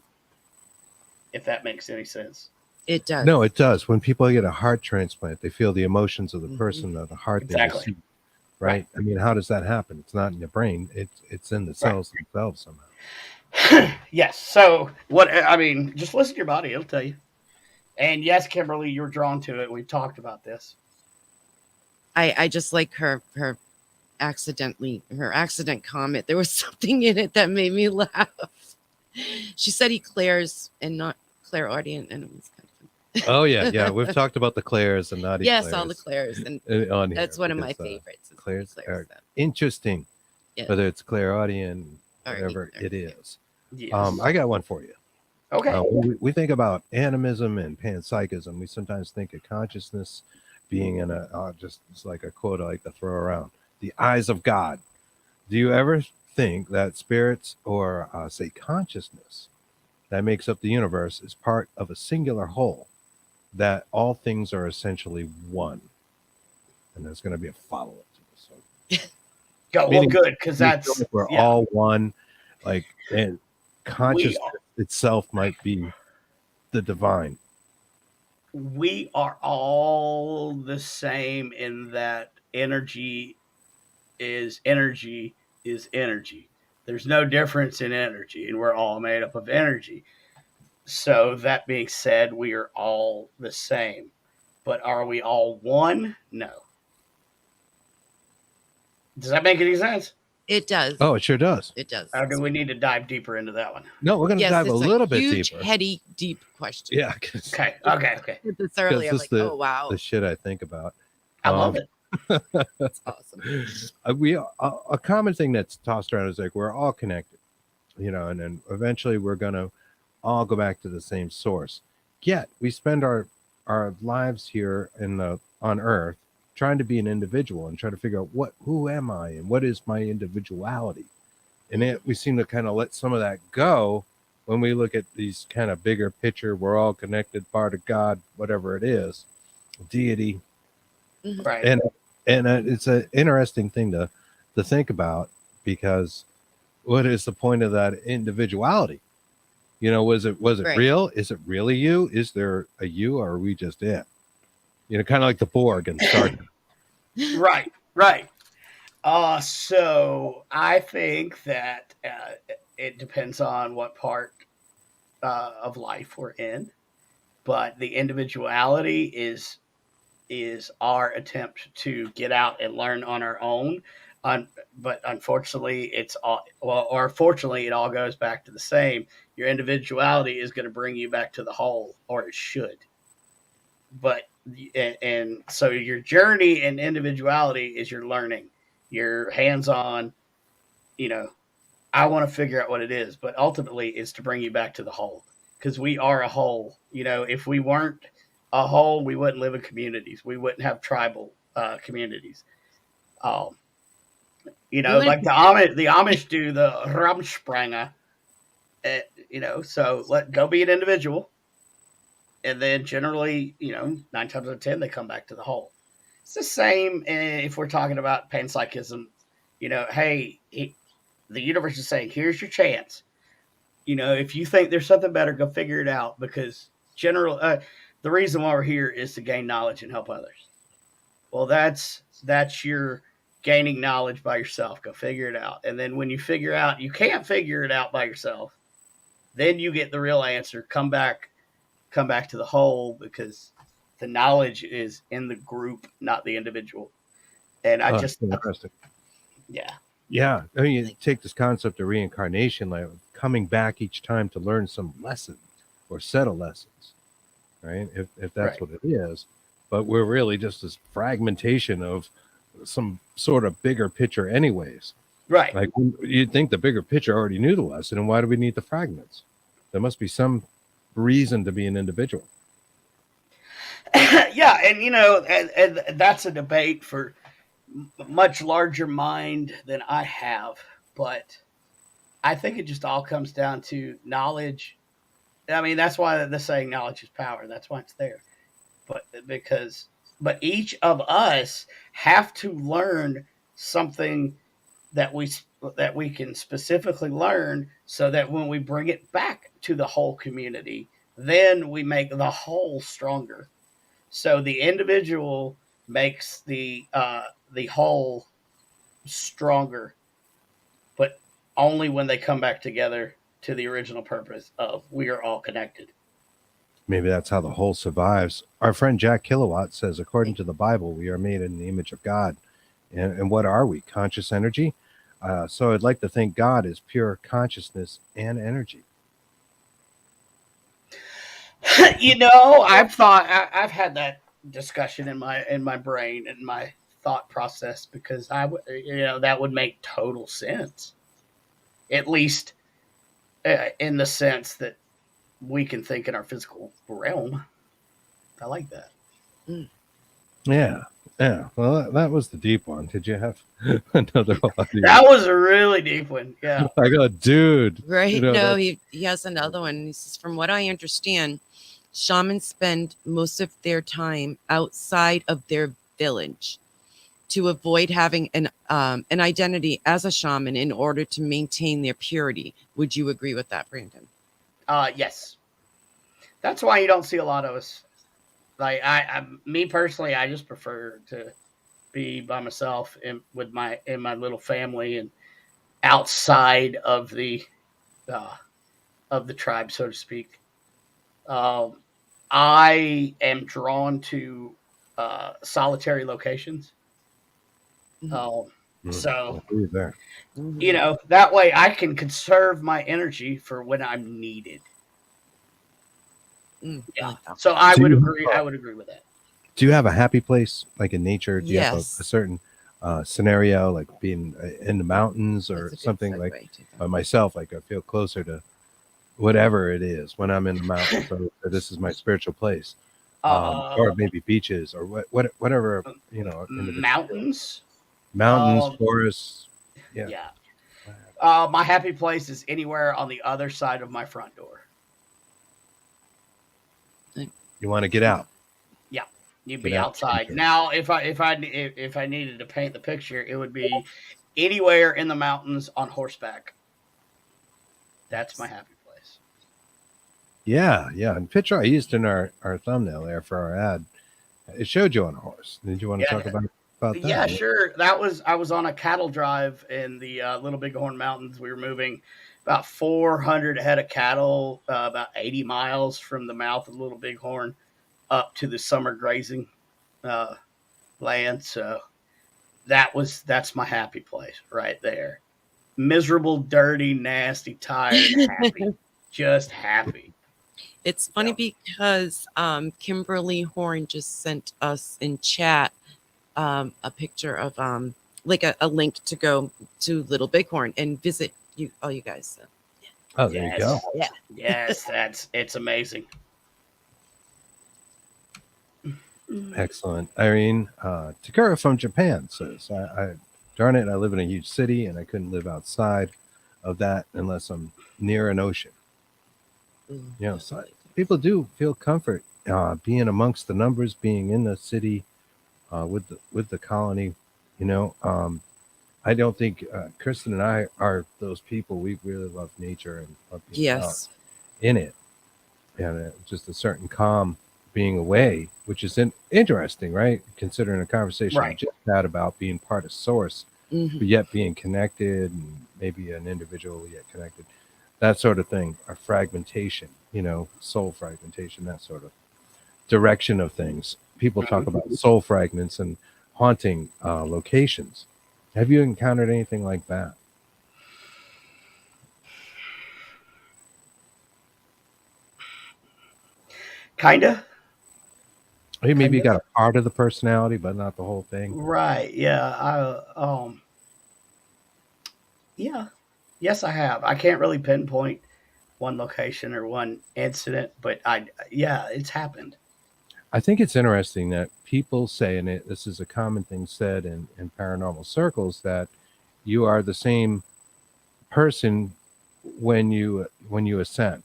if that makes any sense. It does. No, it does. When people get a heart transplant, they feel the emotions of the Mhm. person of the heart Exactly. they receive. Right? I mean, how does that happen? It's not in the brain. It's in the cells themselves somehow. Yes. So what I mean, just listen to your body; it'll tell you. And yes, Kimberly, you're drawn to it. We've talked about this. I just like her accident comment. There was something in it that made me laugh. She said he clairs and not clairaudient, and it was kind of Oh yeah. We've talked about the clairs and not yes, all the clairs, and on here. that's one of my because, favorites. Clairs Clairs, are so. interesting, Yeah. whether it's clairaudient, Or whatever either. it is. Yes. I got one for you. Okay. We think about animism and panpsychism. We sometimes think of consciousness being in just like a quote I like to throw around, the eyes of God. Do you ever think that spirits or say consciousness that makes up the universe is part of a singular whole, that all things are essentially one? And there's going to be a follow-up to this one. Well, good, because that's we're all one, like, and consciousness we itself might be the divine. We are all the same in that energy is energy is energy. There's no difference in energy, and we're all made up of energy. So that being said, we are all the same. But are we all one? No. Does that make any sense? It does. Oh, it sure does. It does. Or do we need to dive deeper into that one? No, we're going to dive a little bit deeper. Heady, deep question. Yeah. Okay. This earlier, I'm like, oh wow, the shit I think about. I love it. That's awesome. A common thing that's tossed around is like we're all connected, and then eventually we're gonna all go back to the same source. Yet we spend our lives here on Earth trying to be an individual and try to figure out who am I and what is my individuality. And we seem to kind of let some of that go when we look at these kind of bigger picture. We're all connected, part of God, whatever it is, deity. Right. And it's an interesting thing to think about, because what is the point of that individuality? Was it Right. real? Is it really you? Is there a you, or are we just it? Kind of like the Borg and Star Trek. Right. So I think that it depends on what part of life we're in, but the individuality is our attempt to get out and learn on our own. But unfortunately, fortunately, it all goes back to the same. Your individuality is going to bring you back to the whole, or it should. But and so your journey and individuality is your learning, your hands-on. I want to figure out what it is, but ultimately it's to bring you back to the whole, because we are a whole. If we weren't a whole, we wouldn't live in communities. We wouldn't have tribal communities. Um, like the Amish do the Ramspranger. So go be an individual, and then generally, 9 times out of 10, they come back to the whole. It's the same if we're talking about panpsychism. Hey, the universe is saying, here's your chance. If you think there's something better, go figure it out, because the reason why we're here is to gain knowledge and help others. Well, that's your gaining knowledge by yourself. Go figure it out. And then when you figure out you can't figure it out by yourself, then you get the real answer. Come back to the whole, because the knowledge is in the group, not the individual. And interesting. Yeah. Yeah. I mean, you take this concept of reincarnation, like coming back each time to learn some lesson or set of lessons, right? If that's what it is. But we're really just this fragmentation of some sort of bigger picture anyways. Right. Like, you'd think the bigger picture already knew the lesson, and why do we need the fragments? There must be some reason to be an individual. Yeah, and that's a debate for much larger mind than I have, but I think it just all comes down to knowledge. I mean, that's why the saying "knowledge is power." That's why it's there. But each of us have to learn something that we can specifically learn, so that when we bring it back to the whole community, then we make the whole stronger. So the individual makes the whole stronger, but only when they come back together to the original purpose of we are all connected. Maybe that's how the whole survives. Our friend Jack Kilowatt says, according to the Bible, we are made in the image of God. And what are we? Conscious energy? So I'd like to think God is pure consciousness and energy. I've had that discussion in my brain and my thought process, because that would make total sense, at least in the sense that we can think in our physical realm. I like that. Yeah. Well, that was the deep one. Did you have another one? That was a really deep one. Yeah. I go, dude. Right. No, he has another one. He says, from what I understand, shamans spend most of their time outside of their village to avoid having an identity as a shaman in order to maintain their purity. Would you agree with that, Brandon? Yes. That's why you don't see a lot of us. Like me personally, I just prefer to be by myself in my little family and outside of the tribe, so to speak. I am drawn to solitary locations. So that way I can conserve my energy for when I'm needed. Yeah. So I would agree with that. Do you have a happy place, like in nature? Do you have a Yes. certain scenario, like being in the mountains or something? Like by myself, like I feel closer to whatever it is when I'm in the mountains. So this is my spiritual place, or maybe beaches or whatever, Mountains, forests. Yeah. My happy place is anywhere on the other side of my front door. You want to get out. Yeah, you'd be outside. Now, if I needed to paint the picture, it would be anywhere in the mountains on horseback. That's my happy place. Yeah. And picture I used in our thumbnail there for our ad, it showed you on a horse. Did you want to talk about that? Yeah, sure. I was on a cattle drive in the Little Bighorn Mountains. We were moving about 400 head of cattle, about 80 miles from the mouth of Little Bighorn up to the summer grazing land. So that's my happy place right there. Miserable, dirty, nasty, tired, happy, just happy. It's funny because Kimberly Horn just sent us in chat a picture of like a link to go to Little Bighorn and visit you all you guys. So. Oh, there you go. Yeah. Yes, it's amazing. Excellent. Irene Takura from Japan says, darn it, I live in a huge city and I couldn't live outside of that unless I'm near an ocean. So people do feel comfort being amongst the numbers, being in the city with the colony. I don't think Kristen and I are those people. We really love nature and love being out in it, and just a certain calm being away, which is interesting, right? Considering a conversation we just had about being part of source, but yet being connected, and maybe an individual yet connected, that sort of thing, or fragmentation, soul fragmentation, that sort of direction of things. People talk about soul fragments and haunting locations. Have you encountered anything like that? Kinda. Maybe you got a part of the personality, but not the whole thing. Right. Yeah. Yeah. Yes, I have. I can't really pinpoint one location or one incident, but it's happened. I think it's interesting that people say, and this is a common thing said in paranormal circles, that you are the same person when you ascend.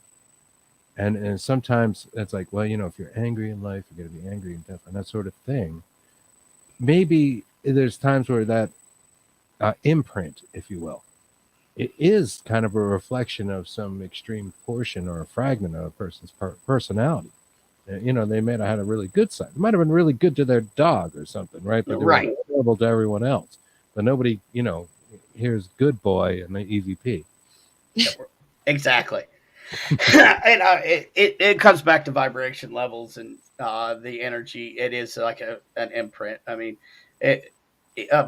And sometimes it's like, well, if you're angry in life, you're going to be angry in death, and that sort of thing. Maybe there's times where that imprint, if you will, it is kind of a reflection of some extreme portion or a fragment of a person's personality. They may have had a really good side. They might have been really good to their dog or something, right? But they were terrible to everyone else. But nobody, here's good boy and the EVP. Exactly. And it comes back to vibration levels and the energy. It is like an imprint. I mean,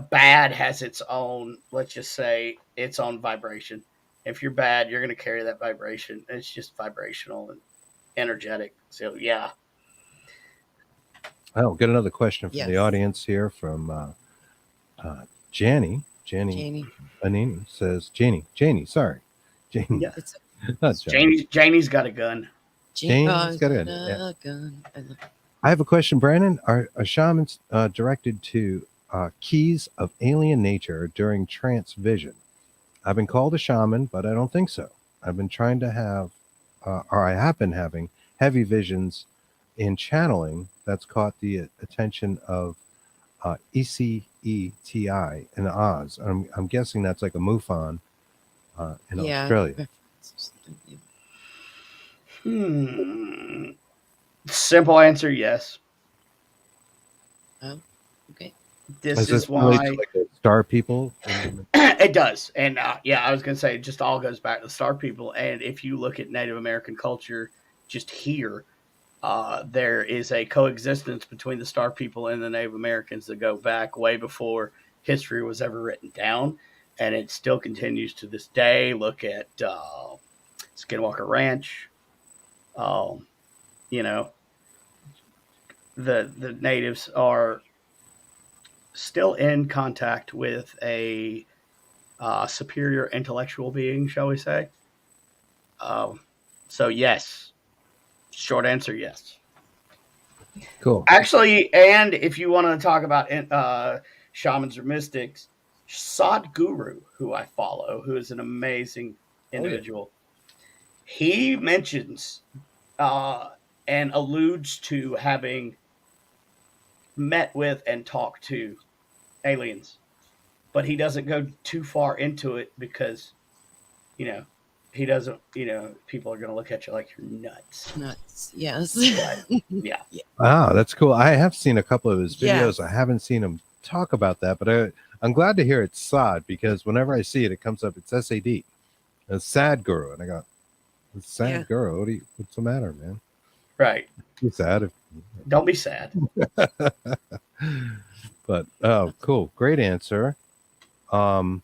bad has its own, let's just say, its own vibration. If you're bad, you're going to carry that vibration. It's just vibrational and energetic. So, yeah. Oh, get another question from the audience here from Janie. Janie Anini says, Janie, sorry. Janie. Yeah. Not Janie's got a gun. Janie's got a gun. I have a question, Brandon. Are shamans directed to keys of alien nature during trance vision? I've been called a shaman, but I don't think so. I've been trying to have, or I have been having heavy visions in channeling that's caught the attention of ECETI in Oz. I'm guessing that's like a MUFON in Australia. Simple answer, yes. Oh, okay. This is why like star people. It does, and I was gonna say it just all goes back to the star people. And if you look at Native American culture, just here, there is a coexistence between the star people and the Native Americans that go back way before history was ever written down, and it still continues to this day. Look at Skinwalker Ranch. The natives are still in contact with a superior intellectual being, shall we say. So yes, short answer, yes. Cool. Actually, and if you want to talk about shamans or mystics, Sadhguru, who I follow, who is an amazing individual, he mentions and alludes to having met with and talked to aliens, but he doesn't go too far into it because, he doesn't, people are going to look at you like you're nuts. Yes. Yeah. Wow, that's cool. I have seen a couple of his videos. I haven't seen him talk about that, but I'm glad to hear it's Sad, because whenever I see it, it comes up. It's SAD, a sad guru, and I go, sad guru. What's the matter, man? Right. Be sad. Don't be sad. But cool, great answer. Well,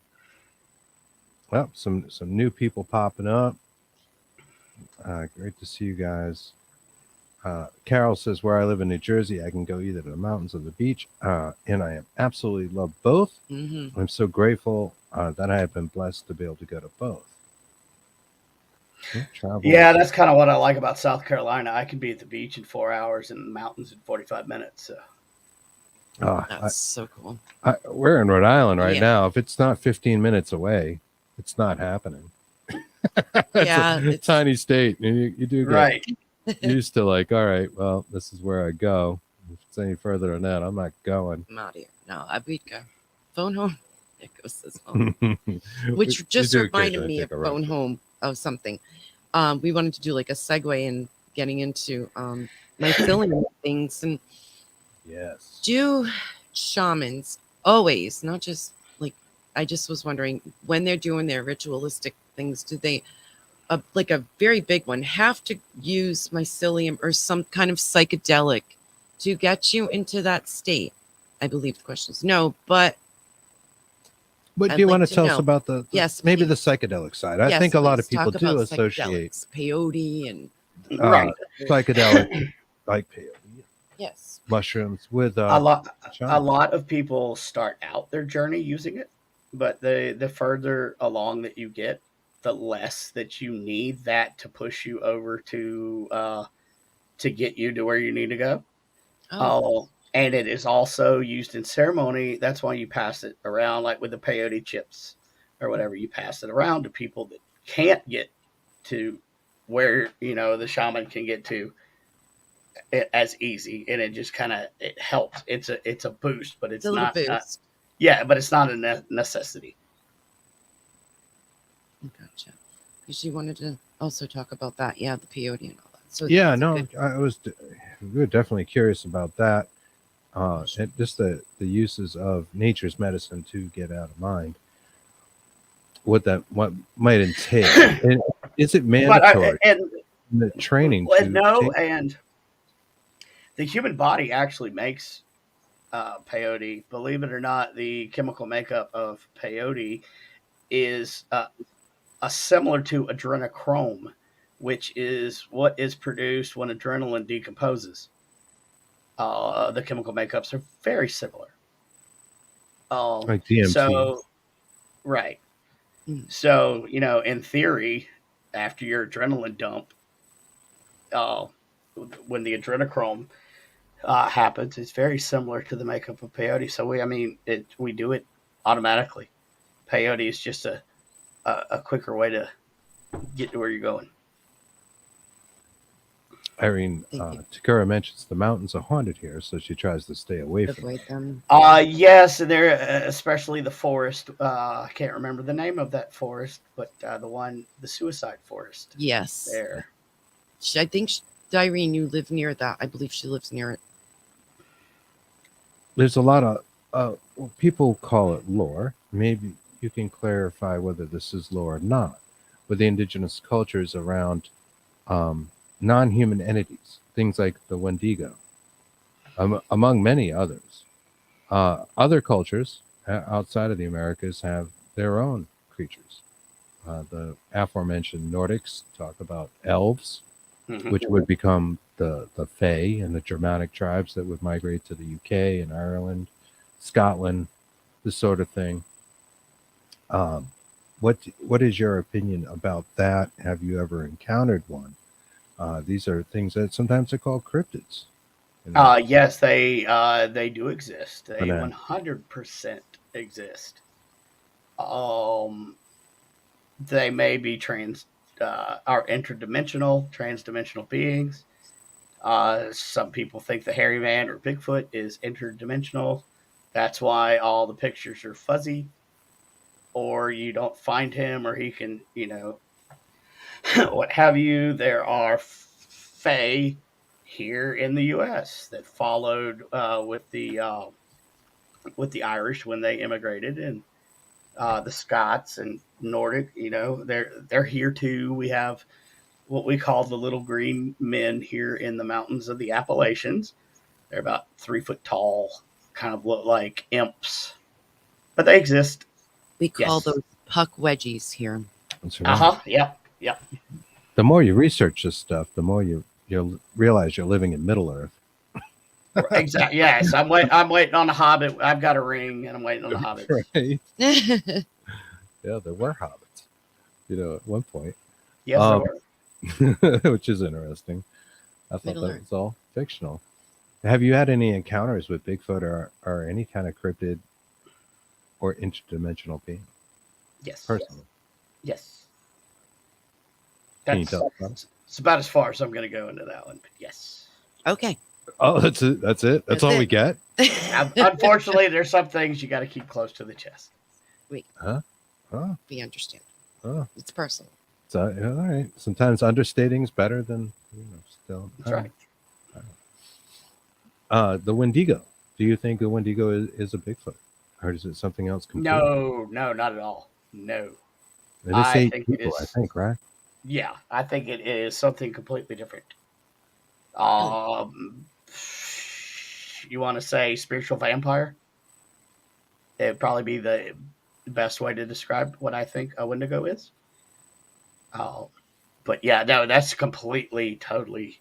some new people popping up. Great to see you guys. Carol says, where I live in New Jersey, I can go either to the mountains or the beach, and I absolutely love both. Mm-hmm. I'm so grateful that I have been blessed to be able to go to both. Travel. Yeah, that's kind of what I like about South Carolina. I can be at the beach in 4 hours and the mountains in 45 minutes. So. That's so cool. We're in Rhode Island right Yeah. now. If it's not 15 minutes away, it's not happening. Yeah, it's a tiny state, and you do get Right. used to like, all right, well, this is where I go. If it's any further than that, I'm not going. I'm out here. No, we'd go. Phone home. It goes this phone. Which just You do reminded me occasionally of take a road phone trip. home of something. We wanted to do like a segue in getting into mycelium things. And Yes. do shamans always, not just like, I just was wondering, when they're doing their ritualistic things, do they, like a very big one, have to use mycelium or some kind of psychedelic to get you into that state? I believe the question is no, but But I'd do you like want to to tell know. us about the Yes, maybe please. the psychedelic side? I Yes, think a lot of please. people Talk do about associate psychedelics, peyote and Right. psychedelic like yes, mushrooms with a lot shaman. of people start out their journey using it, but the further along that you get, the less that you need that to push you over to get you to where you need to go. oh, And it is also used in ceremony. That's why you pass it around, like with the peyote chips or whatever. You pass it around to people that can't get to where the shaman can get to it as easy, and it just kind of it helps. It's a boost, but it's it's a little not. boost. Yeah, but it's not a necessity. Gotcha. Because you wanted to also talk about that, yeah, the peyote and all that. So Yeah, that's a no, good- we were definitely curious about that. And just the uses of nature's medicine to get out of mind. What might entail. And is it But mandatory and in the training to no, take? and the human body actually makes peyote. Believe it or not, the chemical makeup of peyote is similar to adrenochrome, which is what is produced when adrenaline decomposes. The chemical makeups are very similar. Like DMT. So right. Mm. So in theory, after your adrenaline dump, uh, when the adrenochrome happens, it's very similar to the makeup of peyote. So we do it automatically. Peyote is just a quicker way to get to where you're going. Irene Thank you. Takura mentions the mountains are haunted here, so she tries to stay away from Avoid them. Yes, and there, especially the forest. I can't remember the name of that forest, but the suicide forest. Yes. There. I think Irene, you live near that. I believe she lives near it. There's a lot of people call it lore. Maybe you can clarify whether this is lore or not. With the indigenous cultures around non-human entities, things like the Wendigo, among many others. Other cultures outside of the Americas have their own creatures. The aforementioned Nordics talk about elves, Mhm. which would become the Fae and the Germanic tribes that would migrate to the UK and Ireland, Scotland, this sort of thing. What is your opinion about that? Have you ever encountered one? These are things that sometimes are called cryptids. Yes, they do exist. They Banana. 100% exist. They may be are transdimensional beings. Some people think the hairy man or Bigfoot is interdimensional. That's why all the pictures are fuzzy, or you don't find him, or he can, what have you. There are fae here in the U.S. that followed with the Irish when they immigrated, and the Scots and Nordic. They're here too. We have what we call the little green men here in the mountains of the Appalachians. They're about 3 foot tall, kind of look like imps, but they exist. We call Yes. those puck wedgies here. That's right. Yep. The more you research this stuff, the more you you'll realize you're living in Middle Earth. Exactly. Yes, I'm waiting on the Hobbit. I've got a ring, and I'm waiting on the Hobbits. Right. Yeah, there were hobbits, at one point, Yes, there were. which is interesting. I thought Middle that Earth. was all fictional. Have you had any encounters with Bigfoot or any kind of cryptid or interdimensional being Yes. personally? Yes. Can you That's tell us about it? it's about as far as I'm going to go into that one. But yes. Okay. Oh, that's it. That's it. That's all we get. Unfortunately, there's some things you got to keep close to the chest. Huh? Oh, We understand. oh. It's personal. So, all right. Sometimes understating is better than still. That's right. The Wendigo. Do you think the Wendigo is a Bigfoot, or is it something else completely? No, not at all. No. It is I 8 think people, it I is. think, right? Yeah, I think it is something completely different. You want to say spiritual vampire? It'd probably be the best way to describe what I think a Wendigo is. But yeah, no, that's completely, totally,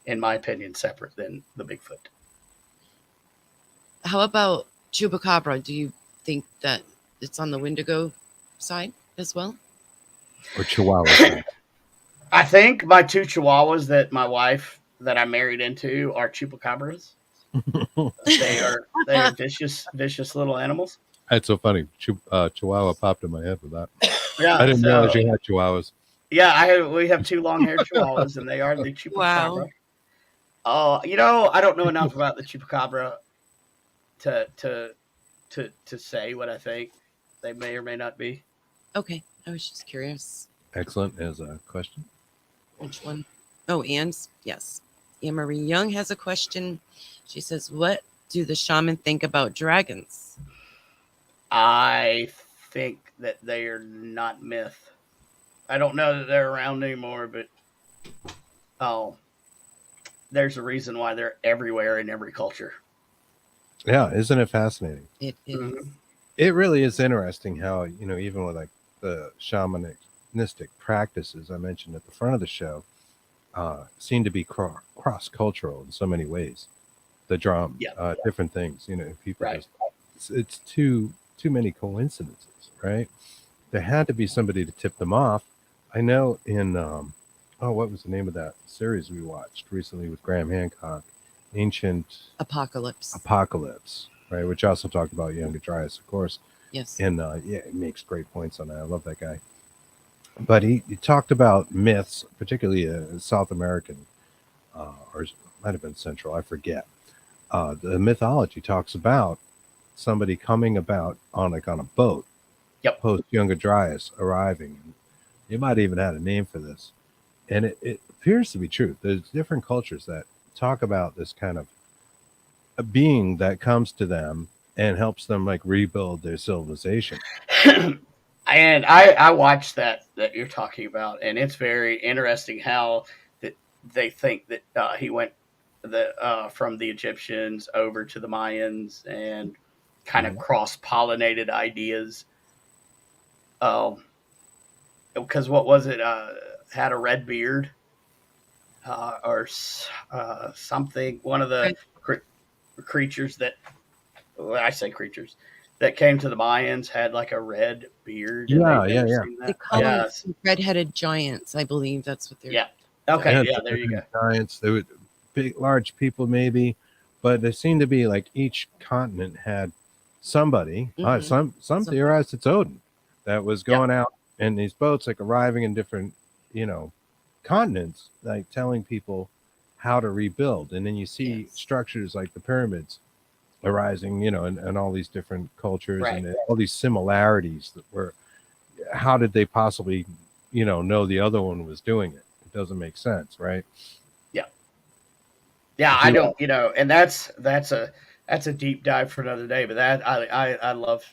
in my opinion, separate than the Bigfoot. How about Chupacabra? Do you think that it's on the Wendigo side as well? Or Chihuahua. I think my two chihuahuas that my wife that I married into are chupacabras. They are vicious little animals. That's so funny. Chihuahua popped in my head with that. Yeah, I didn't realize you had Chihuahuas. Yeah, we have two long-haired chihuahuas, and they are the chupacabra. Wow. I don't know enough about the chupacabra to say what I think. They may or may not be. Okay. I was just curious. Excellent as a question. Which one? Oh, Anne's. Yes. Anne Marie Young has a question. She says, what do the shaman think about dragons? I think that they are not myth. I don't know that they're around anymore, but there's a reason why they're everywhere in every culture. Yeah, isn't it fascinating? It is. Mm-hmm. It really is interesting how, even with like the shamanistic practices I mentioned at the front of the show, seem to be cross-cultural in so many ways. The drum, different things, people Right. it's too many coincidences, right? There had to be somebody to tip them off. I know in what was the name of that series we watched recently with Graham Hancock? Ancient Apocalypse, right? Which also talked about Younger Dryas, of course. Yes. And it makes great points on that. I love that guy. But he talked about myths, particularly South American, or it might have been Central, I forget. The mythology talks about somebody coming about on a boat. Yep. Post Younger Dryas arriving. You might even had a name for this. And it appears to be true. There's different cultures that talk about this kind of a being that comes to them and helps them like rebuild their civilization. And I watched that you're talking about, and it's very interesting how that they think that he went from the Egyptians over to the Mayans and kind of cross-pollinated ideas. Because what was it? Had a red beard or something. One of the creatures that I say creatures that came to the Mayans had like a red beard. Yeah. They call them red-headed giants. I believe that's what they're. Yeah. Okay. Yeah. There you go. Giants. They were big, large people, maybe, but there seemed to be like each continent had somebody. Some theorized it's Odin that was going out in these boats, like arriving in different, continents, like telling people how to rebuild. And then you see structures like the pyramids arising, and all these different cultures and all these similarities that were, how did they possibly, know the other one was doing it? It doesn't make sense, right? Yeah, I don't, and that's a deep dive for another day. But that I love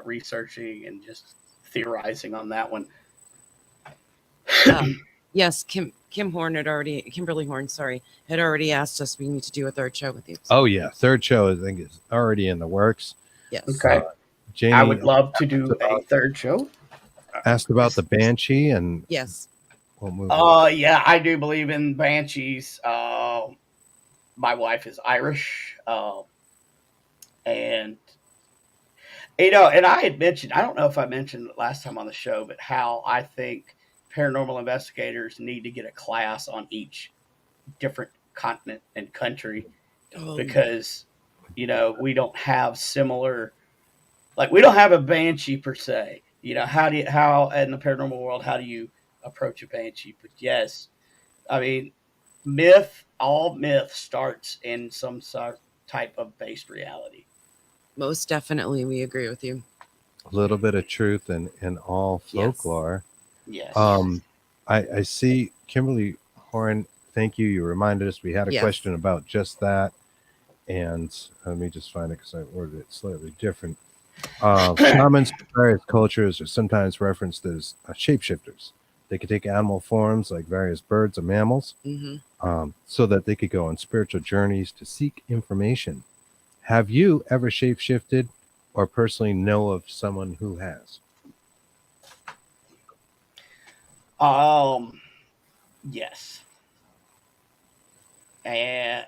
researching and just theorizing on that one. Yes, Kimberly Horn, had already asked us. We need to do a third show with you. Oh yeah, third show I think is already in the works. Yes. Okay. Jamie, I would love to do a third show. Asked about the Banshee and yes, What movie? Yeah, I do believe in banshees. My wife is Irish, and and I had mentioned, I don't know if I mentioned it last time on the show, but how I think paranormal investigators need to get a class on each different continent and country Oh, because we don't have similar, like we don't have a banshee per se. How in the paranormal world, how do you approach a banshee? But yes, I mean, all myth starts in some sort type of based reality. most definitely, we agree with you. A little bit of truth in all Yes. folklore. Yes. I see Kimberly Horn. Thank you. You reminded us we had a Yes. question about just that. And let me just find it because I worded it slightly different. Shamans from various cultures are sometimes referenced as shapeshifters. They could take animal forms like various birds and mammals so that they could go on spiritual journeys to seek information. Have you ever shapeshifted or personally know of someone who has? Yes. And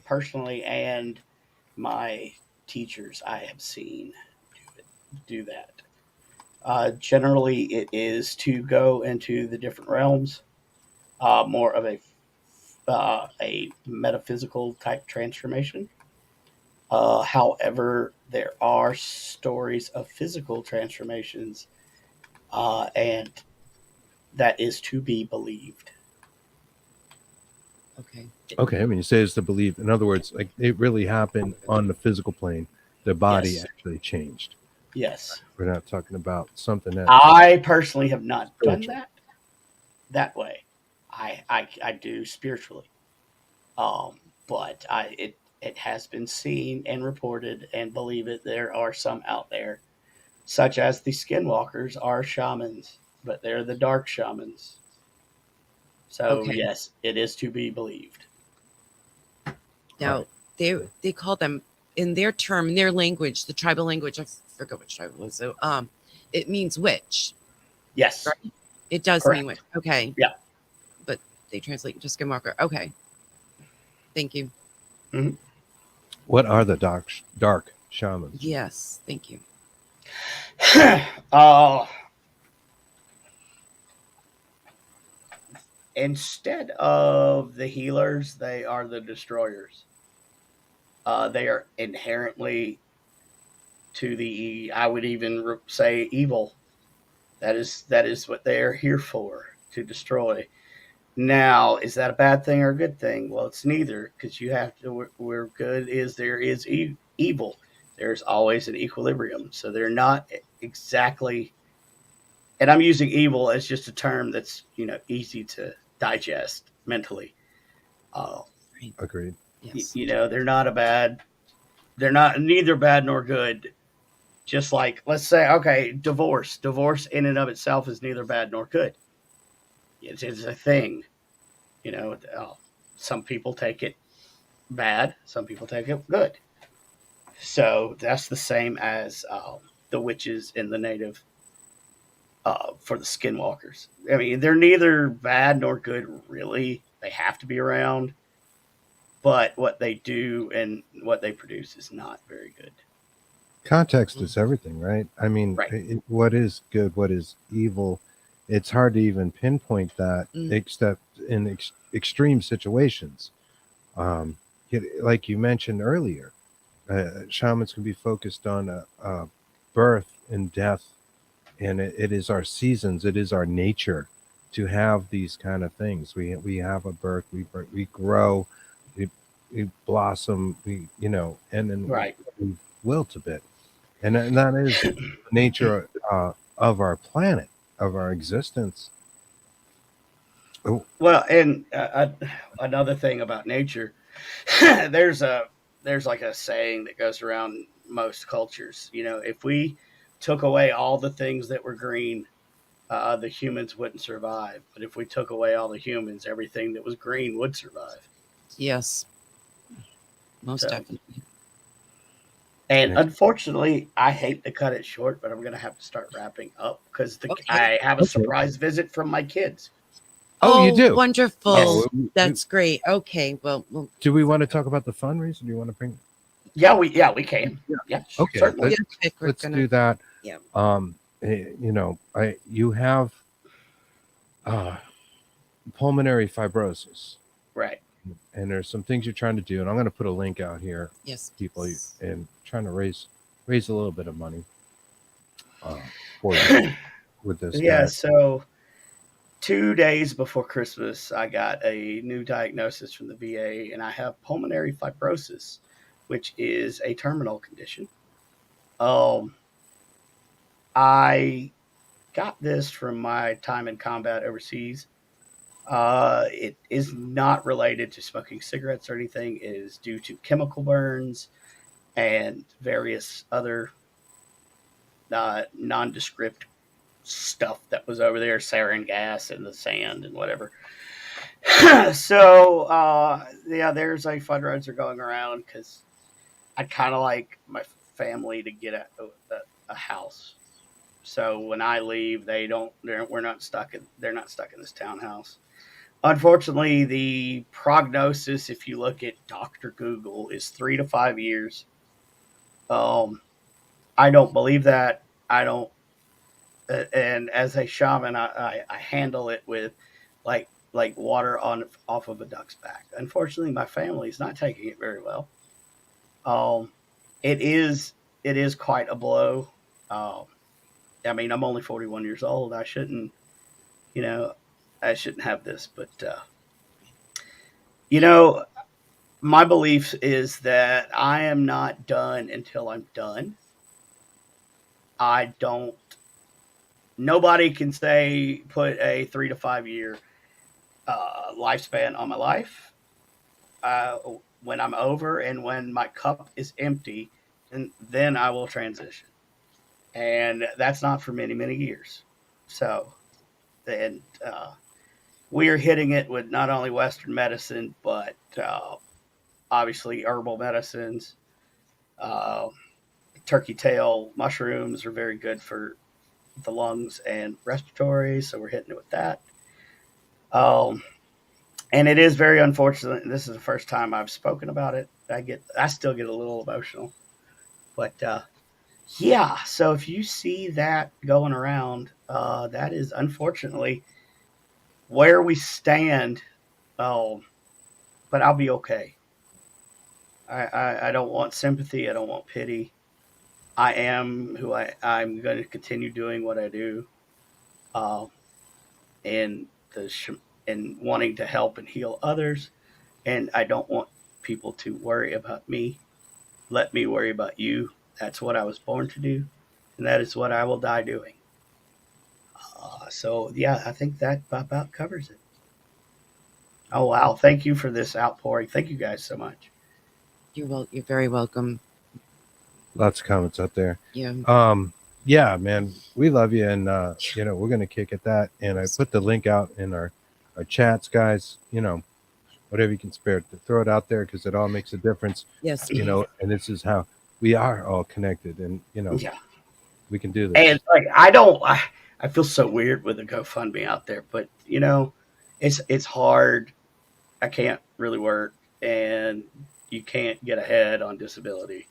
personally, and my teachers, I have seen do that. Generally, it is to go into the different realms, more of a metaphysical type transformation. However, there are stories of physical transformations, and that is to be believed. Okay. Okay, I mean, you say it's to believe. In other words, like it really happened on the physical plane. The body Yes. actually changed. Yes. We're not talking about something else. I personally have not Spiritual. done that way. I do spiritually, but it has been seen and reported, and believe it, there are some out there, such as the skinwalkers, are shamans, but they're the dark shamans. So Okay. yes, it is to be believed. Now, they call them in their term, in their language, the tribal language. I forget which tribe it was. So, it means witch. Yes. Right? It does Correct. mean witch. Okay. Yeah. But they translate to skinwalker. Okay. Thank you. Mm-hmm. What are the dark shamans? Yes. Thank you. Instead of the healers, they are the destroyers. They are inherently I would even say, evil. That is what they are here for, to destroy. Now, is that a bad thing or a good thing? Well, it's neither, because you have to. Where good is, there is evil. There's always an equilibrium. So they're not exactly. And I'm using evil as just a term that's easy to digest mentally. Uh, Agreed. Yes. they're not a bad. They're not neither bad nor good. Just like, let's say, okay, divorce. Divorce in and of itself is neither bad nor good. It's a thing. Some people take it bad, some people take it good. So that's the same as the witches in the native for the skinwalkers. I mean, they're neither bad nor good, really. They have to be around, but what they do and what they produce is not very good. Context is everything, right? I mean, Right. what is good, what is evil? It's hard to even pinpoint that, except in extreme situations. Like you mentioned earlier, shamans can be focused on birth and death, and it is our seasons, it is our nature to have these kind of things. We have a birth, we grow, we blossom, and then Right. we wilt a bit. And that is the nature of our planet, of our existence. Oh. Well, and another thing about nature, there's like a saying that goes around most cultures. If we took away all the things that were green, the humans wouldn't survive. But if we took away all the humans, everything that was green would survive. Yes. Most definitely. And unfortunately, I hate to cut it short, but I'm going to have to start wrapping up because I have a surprise visit from my kids. Oh, you do? Wonderful. Oh, That's great. Okay. Well, do we want to talk about the fundraiser? Do you want to bring? Yeah, we can. Yeah, Okay. certainly. Let's do that. Yeah. You know, you have pulmonary fibrosis, Right. and there's some things you're trying to do, and I'm going to put a link out here. Yes. People, and trying to raise a little bit of money for you with this. Yeah. guy. So 2 days before Christmas, I got a new diagnosis from the VA, and I have pulmonary fibrosis, which is a terminal condition. I got this from my time in combat overseas. It is not related to smoking cigarettes or anything. It is due to chemical burns and various other nondescript stuff that was over there, sarin gas in the sand and whatever. So, yeah, there's a fundraiser going around because I'd kind of like my family to get a house. So when I leave, we're not stuck they're not stuck in this townhouse. Unfortunately, the prognosis, if you look at Dr. Google, is 3 to 5 years. I don't believe that. I don't. And as a shaman, I handle it with like water off of a duck's back. Unfortunately, my family's not taking it very well. It is quite a blow. I mean, I'm only 41 years old. I shouldn't have this, but my belief is that I am not done until I'm done. Nobody can say put a 3 to 5 year lifespan on my life. When I'm over and when my cup is empty, and then I will transition. And that's not for many, many years. So, and we are hitting it with not only Western medicine, but obviously herbal medicines. Turkey tail mushrooms are very good for the lungs and respiratory, so we're hitting it with that. And it is very unfortunate. This is the first time I've spoken about it. I still get a little emotional, but yeah. So if you see that going around, that is unfortunately where we stand. But I'll be okay. I don't want sympathy. I don't want pity. I am who I'm going to continue doing what I do, and and wanting to help and heal others. And I don't want people to worry about me. Let me worry about you. That's what I was born to do, and that is what I will die doing. So yeah, I think that about covers it. Oh wow! Thank you for this outpouring. Thank you guys so much. You're very welcome. Lots of comments out there. Yeah. Yeah, man, we love you, and we're gonna kick at that. And I put the link out in our chats, guys. Whatever you can spare to throw it out there because it all makes a difference. Yes. And this is how we are all connected, and Yeah. we can do this. And I feel so weird with the GoFundMe out there, but it's hard. I can't really work, and you can't get ahead on disability.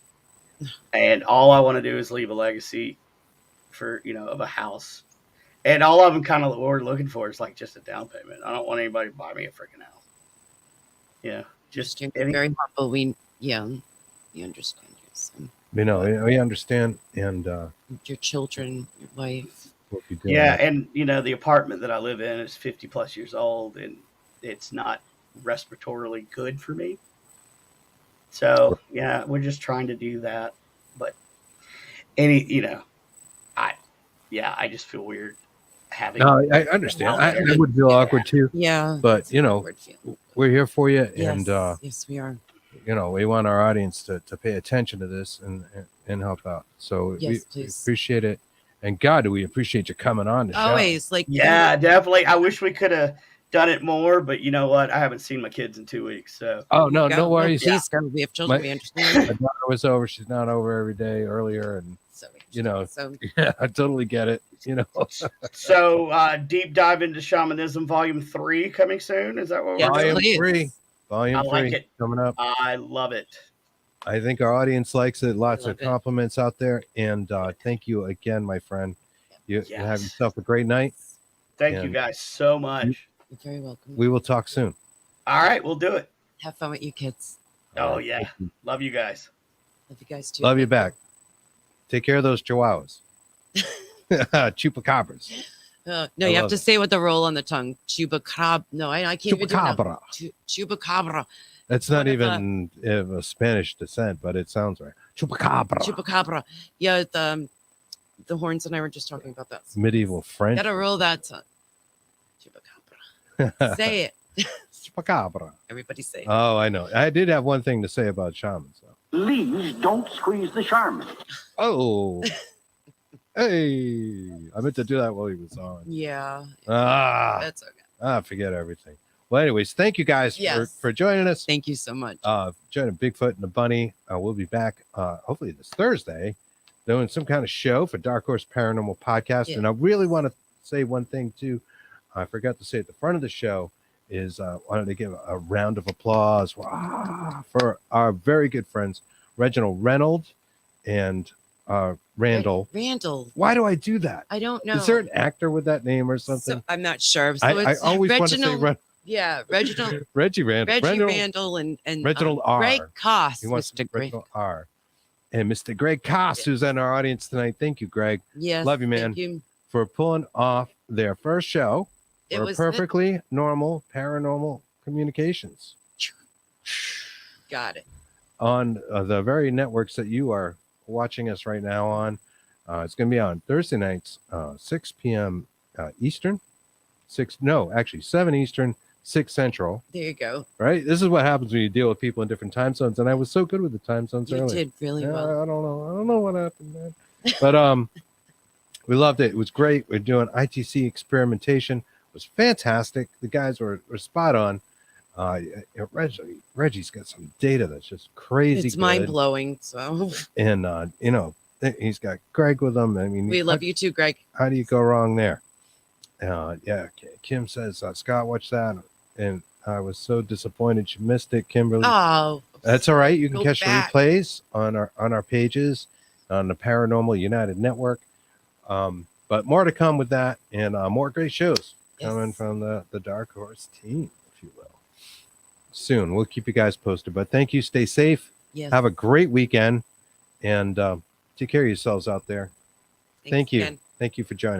And all I want to do is leave a legacy for of a house. And all of them kind of what we're looking for is like just a down payment. I don't want anybody to buy me a freaking house. Yeah, just very humble. We understand. Yes. We understand, and your children, your wife. Yeah, and the apartment that I live in is 50 plus years old, and it's not respiratorily good for me. So yeah, we're just trying to do that. But I just feel weird having. No, I understand. I would feel awkward too. Yeah, but we're here for you, yes, and yes, we are. We want our audience to pay attention to this and help out. So yes, we appreciate it. And God, do we appreciate you coming on the show. Always, definitely. I wish we could have done it more, but you know what? I haven't seen my kids in 2 weeks. So no worries. Please go. We have children. We understand. My daughter was over. She's not over every day earlier, and Sorry. you know, So yeah, I totally get it. You know, So deep dive into Shamanism Volume 3 coming soon. Is that what Yes, we're doing? volume please. 3, volume I like 3 it. coming up. I love it. I think our audience likes it. Lots love of it. compliments out there, and thank you again, my friend. You have Yes. yourself a great night. Thank you And guys so much. You're very welcome. We will talk soon. All right, we'll do it. Have fun with you kids. All Oh, right, yeah. thank you. Love you guys. Love you guys too. Love you Thank back. Take care of those chihuahuas. Chupacabras. No, I you have love to it. say with the roll on the tongue. Chupacabra. No, I can't even do it now. Chupacabra. Chupacabra. It's one not of even of a Spanish descent, but it sounds right. Chupacabra. Chupacabra. Yeah, the horns and I were just talking about that. Medieval French. Gotta roll that tongue. Chupacabra. Say it. Chupacabra. Everybody say it. Oh, I know. I did have one thing to say about shamans. Though. Please don't squeeze the Charmin. Oh. Hey. I meant to do that while he was on. Yeah. That's okay. Forget everything. Well, anyways, thank you guys Yes. for joining us. Thank you so much. Joining Bigfoot and the Bunny. We'll be back hopefully this Thursday doing some kind of show for Dark Horse Paranormal Podcast. Yeah. And I really want to say one thing too. I forgot to say at the front of the show is wanted to give a round of applause for our very good friends Reginald Reynolds and Randall. Randall. Why do I do that? I don't know. Is there an actor with that name or something? So, I'm not sure. So I it's always want to say Reginald. Yeah, Reginald. Reggie Randall. Reggie Randall and Reginald R. Greg Koss. He wants to Mr. Greg. Reginald R. And Mr. Greg Koss, who's in our audience tonight. Thank you, Greg, Yes. Love you, man. Thank you. for pulling off their first show It for was Perfectly Normal Paranormal Communications got it. on the very networks that you are watching us right now on. It's going to be on Thursday nights, 6 p.m. Eastern. 7 Eastern, 6 Central. There you go. Right? This is what happens when you deal with people in different time zones. And I was so good with the time zones You earlier. did really Yeah, well. I don't know what happened, man. But we loved it. It was great. We're doing ITC experimentation. It was fantastic. The guys were spot on. Reggie's got some data that's just crazy. It's good. mind blowing. So And he's got Greg with him. I mean, we love you too, Greg. how do you go wrong there? Yeah, Kim says, Scott, watch that. And I was so disappointed she missed it, Kimberly. Oh, That's all right. You can Go catch back. the replays on our pages on the Paranormal United Network. But more to come with that, and more great shows coming Yes. from the Dark Horse team, if you will. Soon. We'll keep you guys posted. But thank you. Stay safe. yes. Have a great weekend, and take care of yourselves out there. Thanks Thank you. again. Thank you for joining.